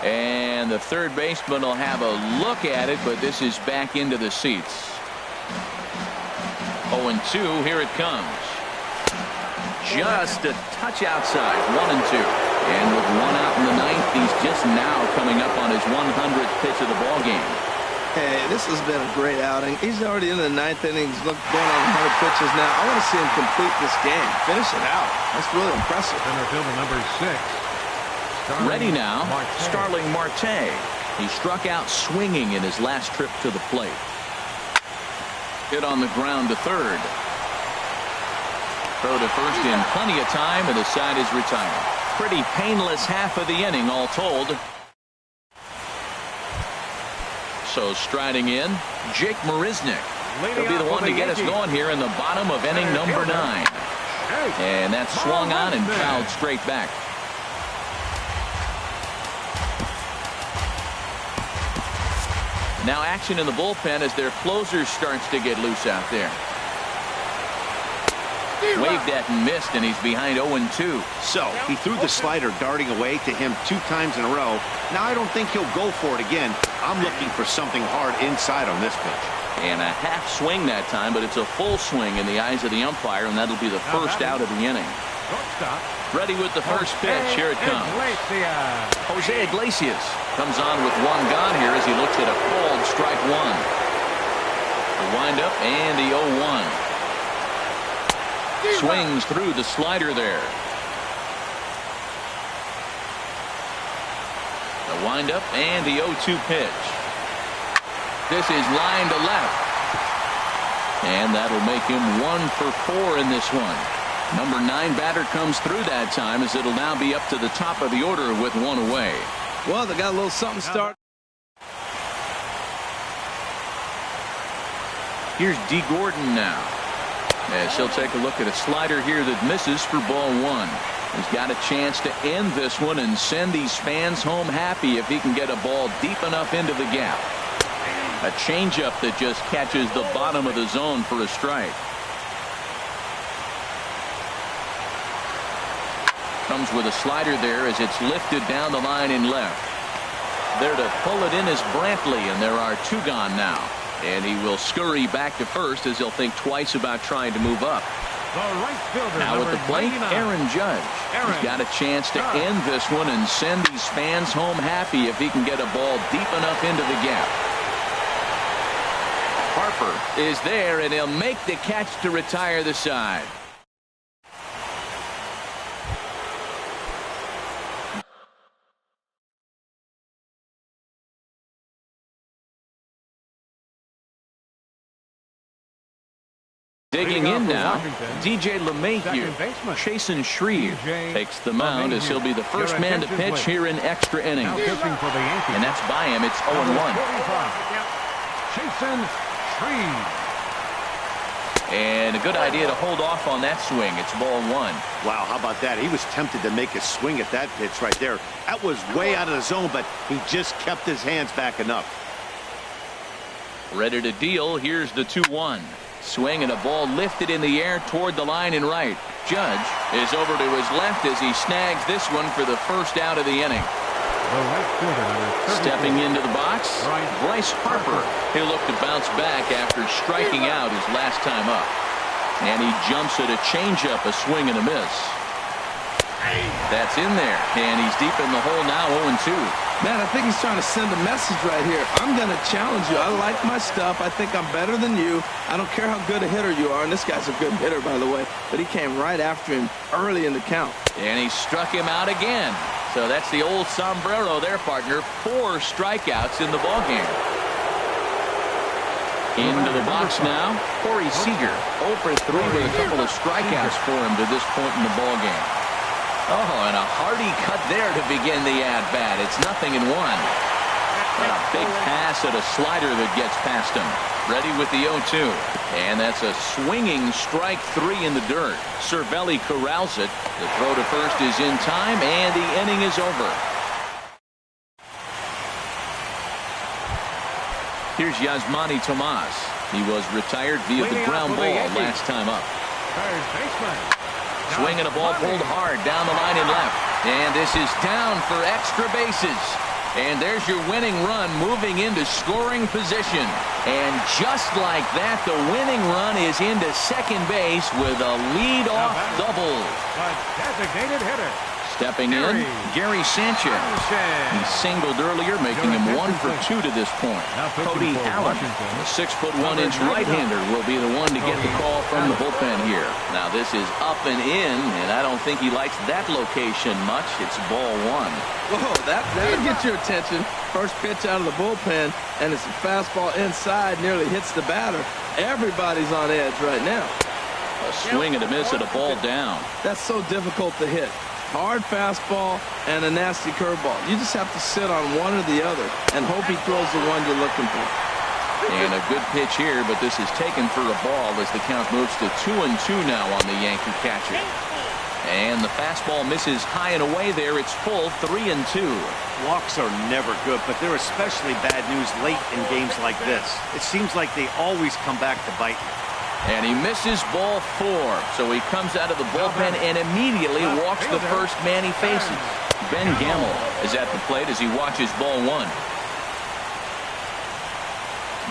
And the third baseman will have a look at it, but this is back into the seats. 0-2, here it comes. Just a touch outside, 1-2. And with 1 out in the 9th, he's just now coming up on his 100th pitch of the ball game. Hey, this has been a great outing. He's already in the 9th inning. He's going on 100 pitches now. I want to see him complete this game. Finish it out. That's really impressive. Center fielder number 6. Ready now, Starling Marte. He struck out swinging in his last trip to the plate. Hit on the ground to third. Throw to first in plenty of time, and the side is retired. Pretty painless half of the inning, all told. So striding in, Jake Marisnick. He'll be the one to get us going here in the bottom of inning number 9. And that's swung on and fouled straight back. Now action in the bullpen as their closer starts to get loose out there. Waved at and missed, and he's behind 0-2. So he threw the slider darting away to him 2 times in a row. Now I don't think he'll go for it again. I'm looking for something hard inside on this pitch. And a half swing that time, but it's a full swing in the eyes of the umpire, and that'll be the first out of the inning. Ready with the first pitch. Here it comes. Jose Iglesias comes on with 1 gone here as he looks at a called strike 1. The windup and the 0-1. Swings through the slider there. The windup and the 0-2 pitch. This is line to left. And that'll make him 1 for 4 in this one. Number 9 batter comes through that time as it'll now be up to the top of the order with 1 away. Well, they got a little something started. Here's D. Gordon now. As he'll take a look at a slider here that misses for ball 1. He's got a chance to end this one and send these fans home happy if he can get a ball deep enough into the gap. A changeup that just catches the bottom of the zone for a strike. Comes with a slider there as it's lifted down the line in left. There to pull it in is Brantley, and there are 2 gone now. And he will scurry back to first as he'll think twice about trying to move up. Now at the plate, Aaron Judge. He's got a chance to end this one and send these fans home happy if he can get a ball deep enough into the gap. Harper is there, and he'll make the catch to retire the side. Digging in now, DJ LeMahieu. Chasen Shreve takes the mound as he'll be the first man to pitch here in extra innings. And that's by him. It's 0-1. Chasen Shreve. And a good idea to hold off on that swing. It's ball one. Wow, how about that? He was tempted to make a swing at that pitch right there. That was way out of the zone, but he just kept his hands back enough. Ready to deal. Here's the 2-1. Swing and a ball lifted in the air toward the line and right. Judge is over to his left as he snags this one for the first out of the inning. Stepping into the box, Bryce Harper. He'll look to bounce back after striking out his last time up. And he jumps at a changeup, a swing and a miss. That's in there, and he's deep in the hole now, 0-2. Man, I think he's trying to send a message right here. I'm going to challenge you. I like my stuff. I think I'm better than you. I don't care how good a hitter you are, and this guy's a good hitter, by the way, but he came right after him early in the count. And he struck him out again. So that's the old sombrero there, partner. 4 strikeouts in the ballgame. Into the box now, Corey Seager. 0 for 3 with a couple of strikeouts for him to this point in the ballgame. Oh, and a hearty cut there to begin the at-bat. It's 0-1. And a big pass at a slider that gets past him. Ready with the 0-2. And that's a swinging strike 3 in the dirt. Cervelli corrals it. The throw to first is in time, and the inning is over. Here's Yasmani Tomas. He was retired via the ground ball last time up. Third baseman. Swinging a ball pulled hard down the line and left. And this is down for extra bases. And there's your winning run moving into scoring position. And just like that, the winning run is into second base with a lead-off double. A designated hitter. Stepping in, Gary Sanchez. He singled earlier, making him 1 for 2 to this point. Cody Allen, the 6'1" right-hander, will be the one to get the call from the bullpen here. Now this is up and in, and I don't think he likes that location much. It's ball 1. Whoa, that'll get your attention. First pitch out of the bullpen, and it's a fastball inside, nearly hits the batter. Everybody's on edge right now. A swing and a miss at a ball down. That's so difficult to hit. Hard fastball and a nasty curveball. You just have to sit on one or the other and hope he throws the one you're looking for. And a good pitch here, but this is taken for a ball as the count moves to 2-2 now on the Yankee catcher. And the fastball misses high and away there. It's full, 3-2. Walks are never good, but they're especially bad news late in games like this. It seems like they always come back to bite. And he misses ball 4. So he comes out of the bullpen and immediately walks the first man he faces. Ben Gamble is at the plate as he watches ball 1.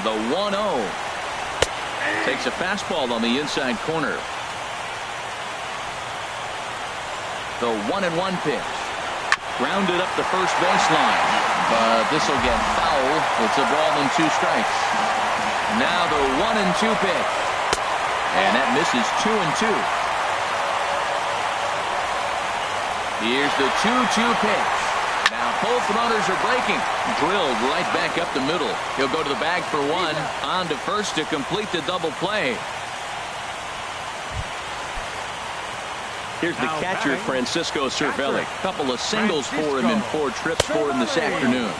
The 1-0. Takes a fastball on the inside corner. The 1-1 pitch. Grounded up the first baseline. But this will get foul. It's a ball and 2 strikes. Now the 1-2 pitch. And that misses 2-2. Here's the 2-2 pitch. Now both runners are breaking. Drilled right back up the middle. He'll go to the bag for 1. On to first to complete the double play. Here's the catcher, Francisco Cervelli. Couple of singles for him and 4 trips for him this afternoon.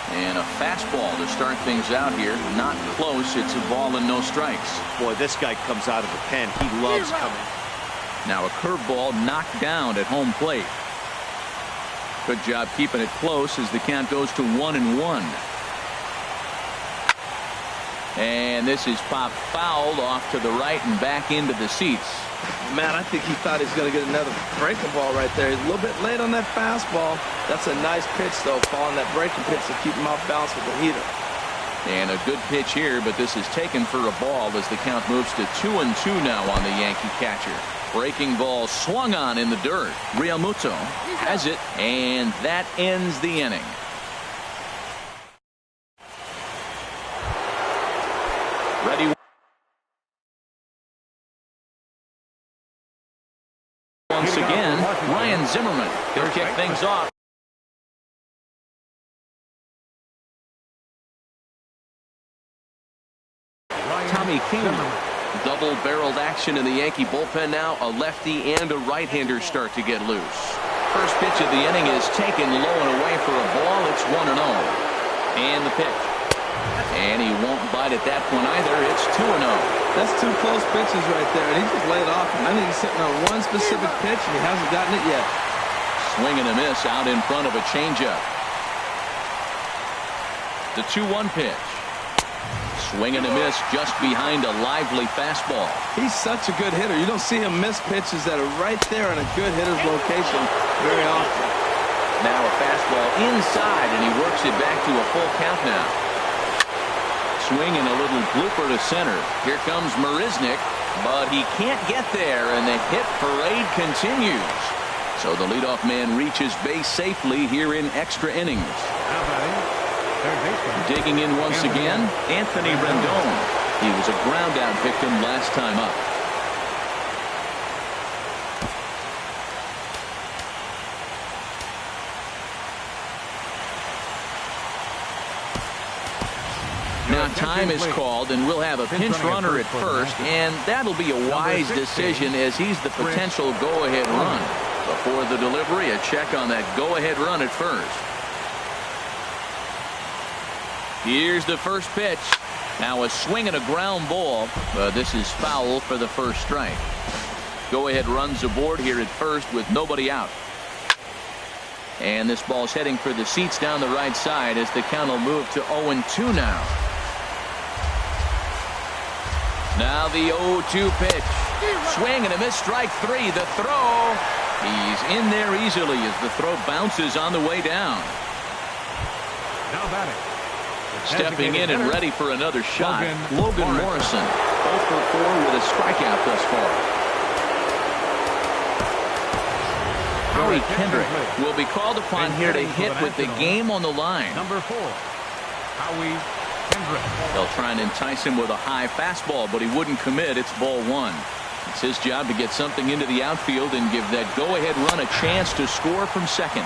And a fastball to start things out here. Not close. It's a ball and no strikes. Boy, this guy comes out of the pen. He loves coming. Now a curveball knocked down at home plate. Good job keeping it close as the count goes to 1-1. And this is popped fouled off to the right and back into the seats. Man, I think he thought he was going to get another breaking ball right there. He's a little bit late on that fastball. That's a nice pitch, though, following that breaking pitch to keep him off balance with the heater. And a good pitch here, but this is taken for a ball as the count moves to 2-2 now on the Yankee catcher. Breaking ball swung on in the dirt. Realmuto has it, and that ends the inning. once again, Ryan Zimmerman. He'll kick things off. Tommy King. Double-barreled action in the Yankee bullpen now. A lefty and a right-hander start to get loose. First pitch of the inning is taken low and away for a ball. It's 1-0. And the pitch. And he won't bite at that point either. It's 2-0. That's two close pitches right there, and he just laid off him. I think he's sitting on one specific pitch, and he hasn't gotten it yet. Swing and a miss out in front of a changeup. The 2-1 pitch. Swing and a miss just behind a lively fastball. He's such a good hitter. You don't see him miss pitches that are right there in a good hitter's location very often. Now a fastball inside, and he works it back to a full count now. Swing and a little blooper to center. Here comes Marisnick, but he can't get there, and the hit parade continues. So the leadoff man reaches base safely here in extra innings. Digging in once again, Anthony Rendon. He was a ground-out victim last time up. Now time is called, and we'll have a pinch runner at first, and that'll be a wise decision as he's the potential go-ahead run. Before the delivery, a check on that go-ahead run at first. Here's the first pitch. Now a swing and a ground ball. This is foul for the first strike. Go-ahead runs aboard here at first with nobody out. And this ball's heading for the seats down the right side as the count will move to 0-2 now. Now the 0-2 pitch. Swing and a miss, strike three. The throw. He's in there easily as the throw bounces on the way down. Now batting. Stepping in and ready for another shot, Logan Morrison. 0 for 4 with a strikeout thus far. Howie Kendrick will be called upon here to hit with the game on the line. Number 4, Howie Kendrick. They'll try and entice him with a high fastball, but he wouldn't commit. It's ball one. It's his job to get something into the outfield and give that go-ahead run a chance to score from second.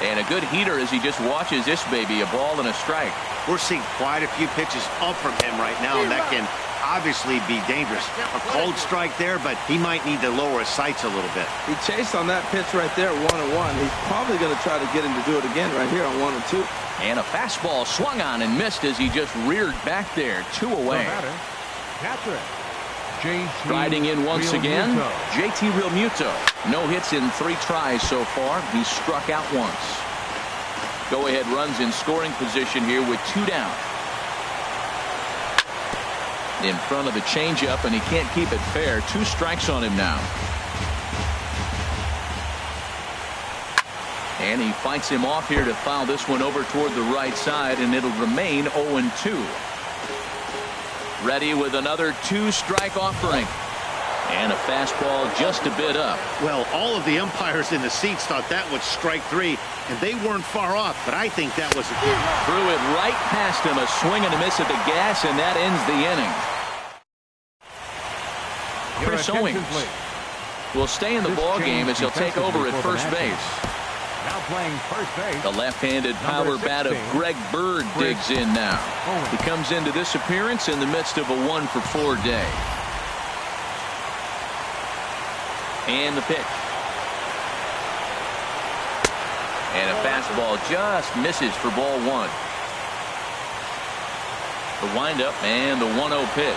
And a good heater as he just watches this baby, a ball and a strike. We're seeing quite a few pitches up from him right now, and that can obviously be dangerous. A cold strike there, but he might need to lower his sights a little bit. He chased on that pitch right there, 1-1. He's probably going to try to get him to do it again right here on 1-2. And a fastball swung on and missed as he just reared back there, 2 away. Catcher. Riding in once again, JT Realmuto. No hits in 3 tries so far. He's struck out once. Go-ahead runs in scoring position here with 2 down. In front of the changeup, and he can't keep it fair. 2 strikes on him now. And he fights him off here to foul this one over toward the right side, and it'll remain 0-2. Ready with another 2-strike offering. And a fastball just a bit up. Well, all of the umpires in the seats thought that was strike 3, and they weren't far off, but I think that was threw it right past him. A swing and a miss at the gas, and that ends the inning. Chris Owings will stay in the ball game as he'll take over at first base. Now playing first base. The left-handed power bat of Greg Bird digs in now. He comes into this appearance in the midst of a 1 for 4 day. And the pitch. And a fastball just misses for ball 1. The windup and the 1-0 pitch.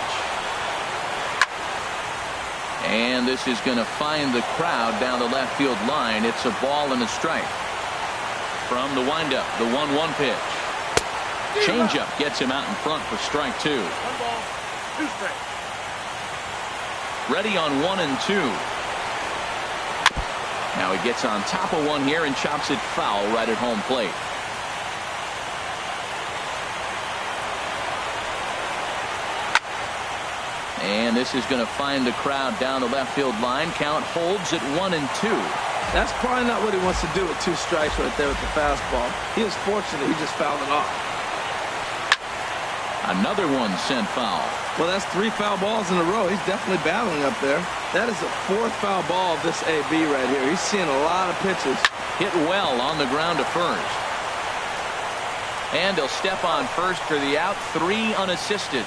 And this is going to find the crowd down the left field line. It's a ball and a strike. From the windup, the 1-1 pitch. Changeup gets him out in front for strike 2. 1 ball, 2 strikes. Ready on 1-2. Now he gets on top of one here and chops it foul right at home plate. And this is going to find the crowd down the left field line. Count holds at 1-2. That's probably not what he wants to do with 2 strikes right there with the fastball. He was fortunate he just fouled it off. Another one sent foul. Well, that's 3 foul balls in a row. He's definitely battling up there. That is the 4th foul ball of this AB right here. He's seeing a lot of pitches. Hit well on the ground to first. And he'll step on first for the out. 3 unassisted.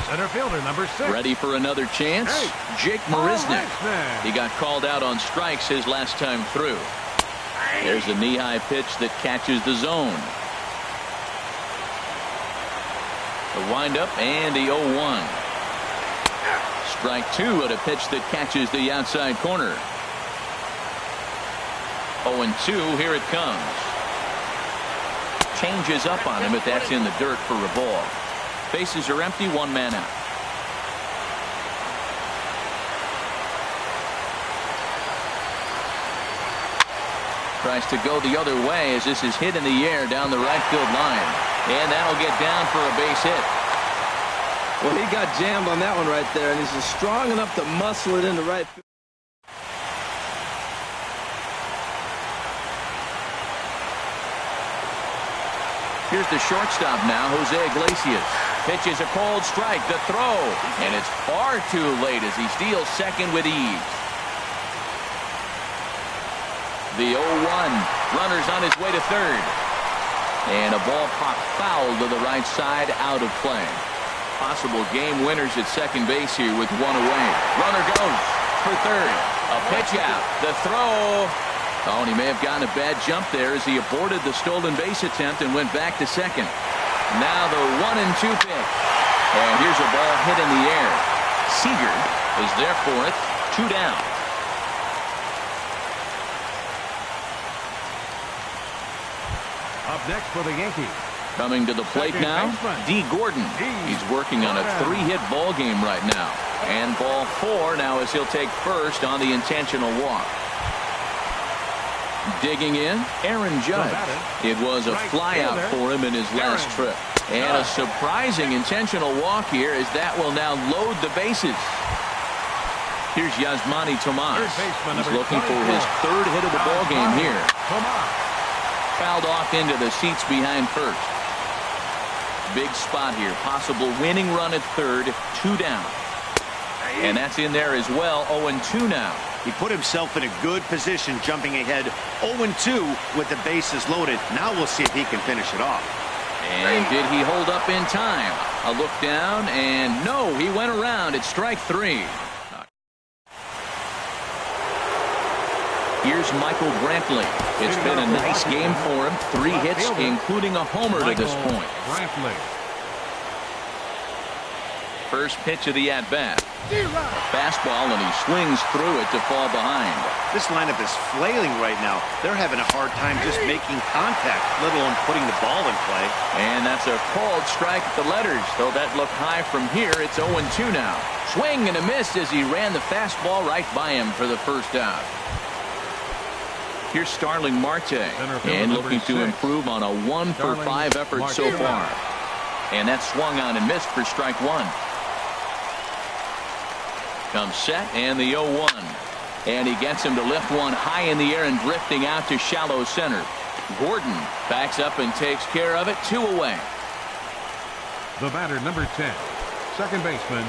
Center fielder number 6. Ready for another chance? Jake Marisnick. He got called out on strikes his last time through. There's a knee-high pitch that catches the zone. The windup and the 0-1. Strike 2 at a pitch that catches the outside corner. 0-2. Here it comes. Changes up on him, but that's in the dirt for a ball. Bases are empty, 1 man out. Tries to go the other way as this is hit in the air down the right field line. And that'll get down for a base hit. Well, he got jammed on that one right there, and he's just strong enough to muscle it into right field. Here's the shortstop now, Jose Iglesias. Pitches a cold strike, the throw, and it's far too late as he steals second with ease. The 0-1. Runner's on his way to third. And a ball popped foul to the right side, out of play. Possible game winners at second base here with 1 away. Runner goes for third. A pitch out. The throw. Oh, and he may have gotten a bad jump there as he aborted the stolen base attempt and went back to second. Now the 1-2 pitch. And here's a ball hit in the air. Seager is there for it. 2 down. Up next for the Yankees. Coming to the plate now, D. Gordon. He's working on a 3-hit ball game right now. And ball 4 now as he'll take first on the intentional walk. Digging in, Aaron Judge. It was a flyout for him in his last trip. And a surprising intentional walk here as that will now load the bases. Here's Yasmani Tomas. He's looking for his 3rd hit of the ball game here. Fouled off into the seats behind first. Big spot here. Possible winning run at third. 2 down. And that's in there as well. 0-2 now. He put himself in a good position jumping ahead 0-2 with the bases loaded. Now we'll see if he can finish it off. And did he hold up in time? A look down, and no, he went around. It's strike 3. Here's Michael Brantley. It's been a nice game for him. 3 hits, including a homer to this point. First pitch of the at-bat. Fastball, and he swings through it to fall behind. This lineup is flailing right now. They're having a hard time just making contact, let alone putting the ball in play. And that's a called strike at the letters. Though that looked high from here, it's 0-2 now. Swing and a miss as he ran the fastball right by him for the first out. Here's Starling Marte, and looking to improve on a 1-for-5 effort so far. And that swung on and missed for strike 1. Comes set, and the 0-1. And he gets him to lift one high in the air and drifting out to shallow center. Gordon backs up and takes care of it. 2 away. The batter, number 10, second baseman.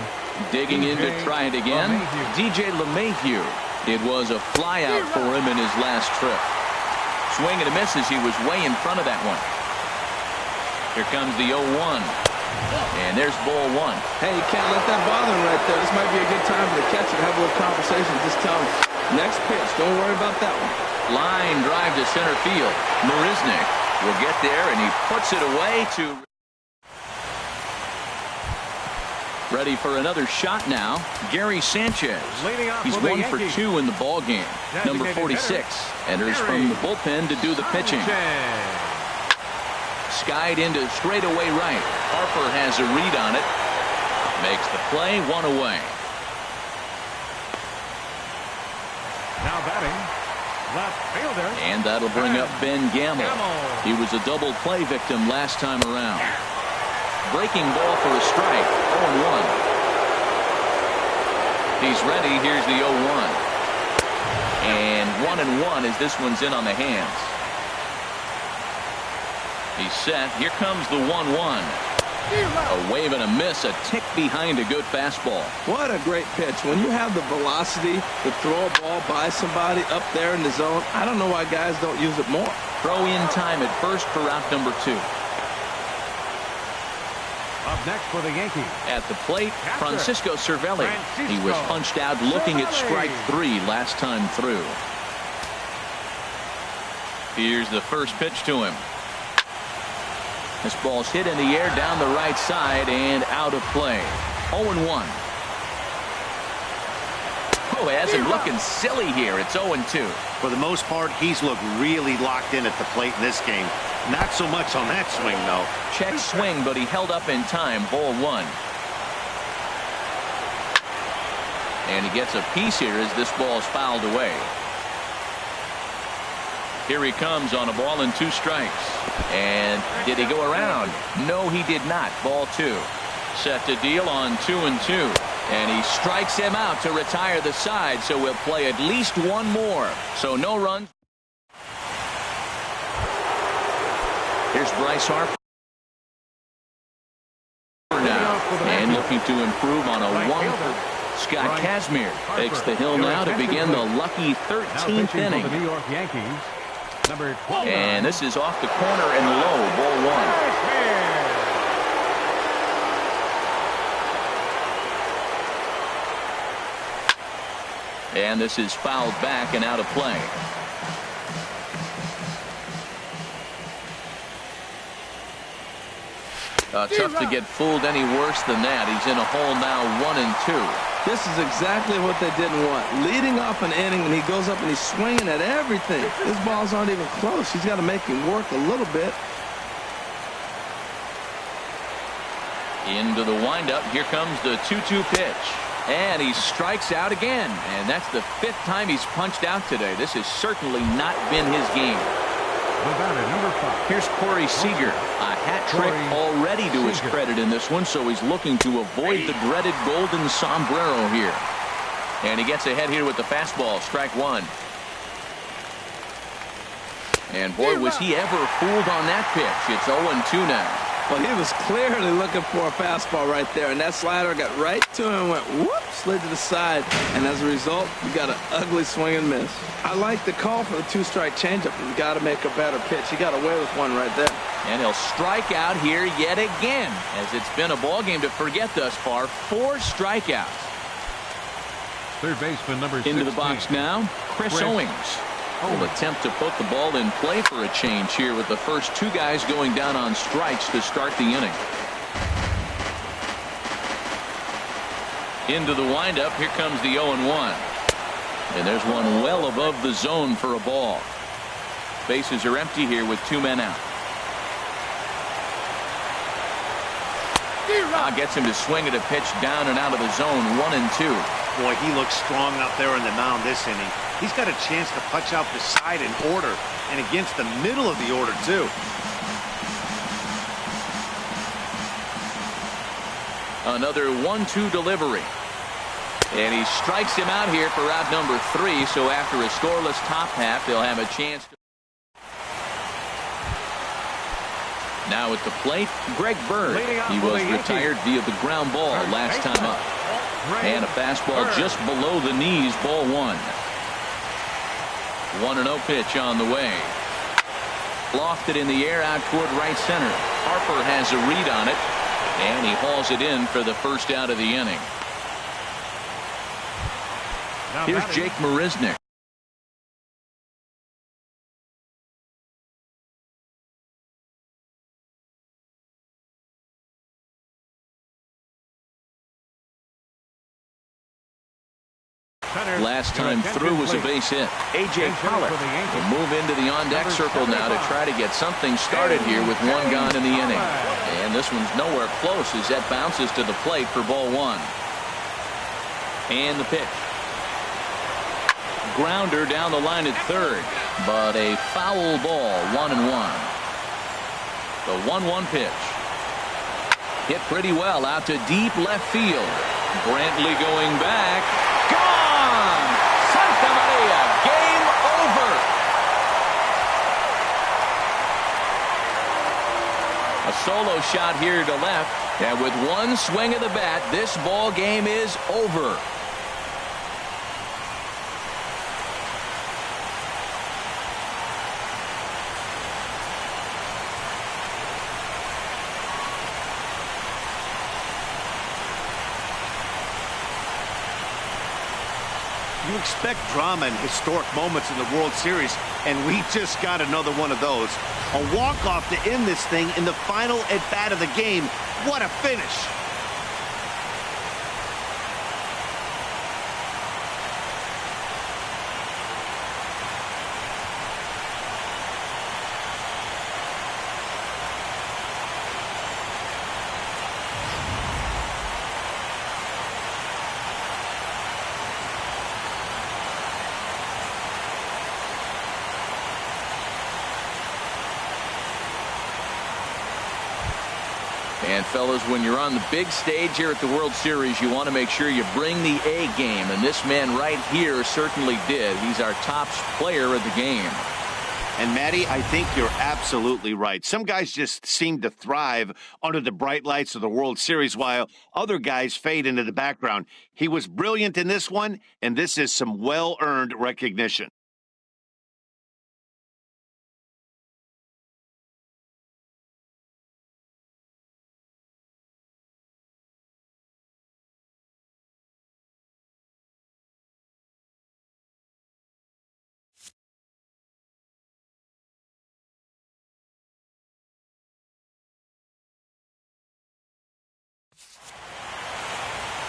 Digging in to try it again, DJ LeMahieu. It was a flyout for him in his last trip. Swing and a miss as he was way in front of that one. Here comes the 0-1. And there's ball 1. Hey, you can't let that bother him right there. This might be a good time for the catcher to have a little conversation. Just tell him, next pitch, don't worry about that one. Line drive to center field. Marisnick will get there, and he puts it away to... Ready for another shot now, Gary Sanchez. He's 1 for 2 in the ball game. Number 46 enters from the bullpen to do the pitching. Skied into straightaway right. Harper has a read on it. Makes the play. 1 away. Now batting, left fielder. And that'll bring up Ben Gamble. He was a double play victim last time around. Breaking ball for a strike. 0-1. He's ready. Here's the 0-1. And 1-1 as this one's in on the hands. He's set. Here comes the 1-1. A wave and a miss, a tick behind a good fastball. What a great pitch. When you have the velocity to throw a ball by somebody up there in the zone, I don't know why guys don't use it more. Throw in time at first for out number 2. Up next for the Yankees. At the plate, Francisco Cervelli. He was punched out looking at strike 3 last time through. Here's the first pitch to him. This ball's hit in the air down the right side and out of play. 0-1. Oh, has him looking silly here. It's 0-2. For the most part, he's looked really locked in at the plate in this game. Not so much on that swing, though. Check swing, but he held up in time. Ball 1. And he gets a piece here as this ball's fouled away. Here he comes on a ball and 2 strikes. And did he go around? No, he did not. Ball 2. Set to deal on 2-2. And he strikes him out to retire the side, so we'll play at least one more. So no runs. Here's Bryce Harper now. And looking to improve on a 1. Scott Kazmir takes the hill now to begin the lucky 13th inning. The New York Yankees. Number 12. And this is off the corner and low. Ball 1. And this is fouled back and out of play. Tough to get fooled any worse than that. He's in a hole now, 1-2. This is exactly what they didn't want. Leading off an inning, and he goes up and he's swinging at everything. His balls aren't even close. He's got to make him work a little bit. Into the windup. Here comes the 2-2 pitch. And he strikes out again. And that's the 5th time he's punched out today. This has certainly not been his game. Number 5. Here's Corey Seager. A hat trick already to his credit in this one, so he's looking to avoid the dreaded golden sombrero here. And he gets ahead here with the fastball. Strike 1. And boy, was he ever fooled on that pitch. It's 0-2 now. Well, he was clearly looking for a fastball right there, and that slider got right to him and went whoop, slid to the side, and as a result, you got an ugly swing and miss. I like the call for the 2-strike changeup. You got to make a better pitch. He got away with one right there. And he'll strike out here yet again, as it's been a ball game to forget thus far. 4 strikeouts. Third baseman number 16. Into the box now, Chris Owings. Will attempt to put the ball in play for a change here with the first 2 guys going down on strikes to start the inning. Into the windup. Here comes the 0-1. And there's one well above the zone for a ball. Bases are empty here with 2 men out. Gets him to swing at a pitch down and out of the zone. 1-2. Boy, he looks strong out there on the mound this inning. He's got a chance to punch out the side in order and against the middle of the order, too. Another 1-2 delivery. And he strikes him out here for out number 3. So after a scoreless top half, they'll have a chance to. Now at the plate, Greg Bird. He was retired via the ground ball last time up. And a fastball just below the knees, ball 1. 1-0 pitch on the way. Lofted in the air out toward right center. Harper has a read on it, and he hauls it in for the first out of the inning. Here's Jake Marisnick. Last time through was a base hit. A.J. Pollock will move into the on-deck circle now to try to get something started here with 1 gone in the inning. And this one's nowhere close as that bounces to the plate for ball 1. And the pitch. Grounder down the line at third, but a foul ball, 1-1. The 1-1 pitch. Hit pretty well out to deep left field. Brantley going back. Gone! Santa Maria, game over. solo shot here to left. And with one swing of the bat, this ball game is over. You expect drama and historic moments in the World Series, and we just got another one of those. A walk-off to end this thing in the final at-bat of the game. What a finish. And fellas, when you're on the big stage here at the World Series, you want to make sure you bring the A game, and this man right here certainly did. He's our top player of the game. And Matty, I think you're absolutely right. Some guys just seem to thrive under the bright lights of the World Series, while other guys fade into the background. He was brilliant in this one, and this is some well-earned recognition.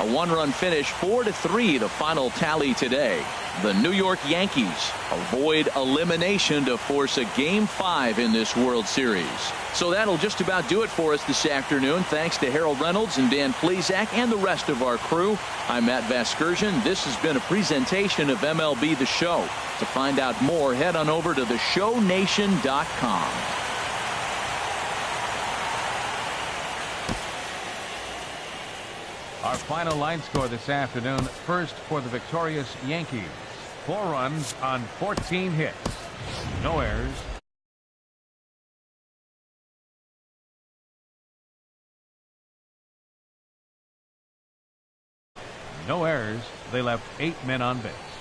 A one-run finish, 4-3, the final tally today. The New York Yankees avoid elimination to force a Game 5 in this World Series. So that'll just about do it for us this afternoon. Thanks to Harold Reynolds and Dan Plesac and the rest of our crew. I'm Matt Vasgersian. This has been a presentation of MLB The Show. To find out more, head on over to theshownation.com. Our final line score this afternoon. First for the victorious Yankees. 4 runs on 14 hits. No errors. No errors. They left 8 men on base.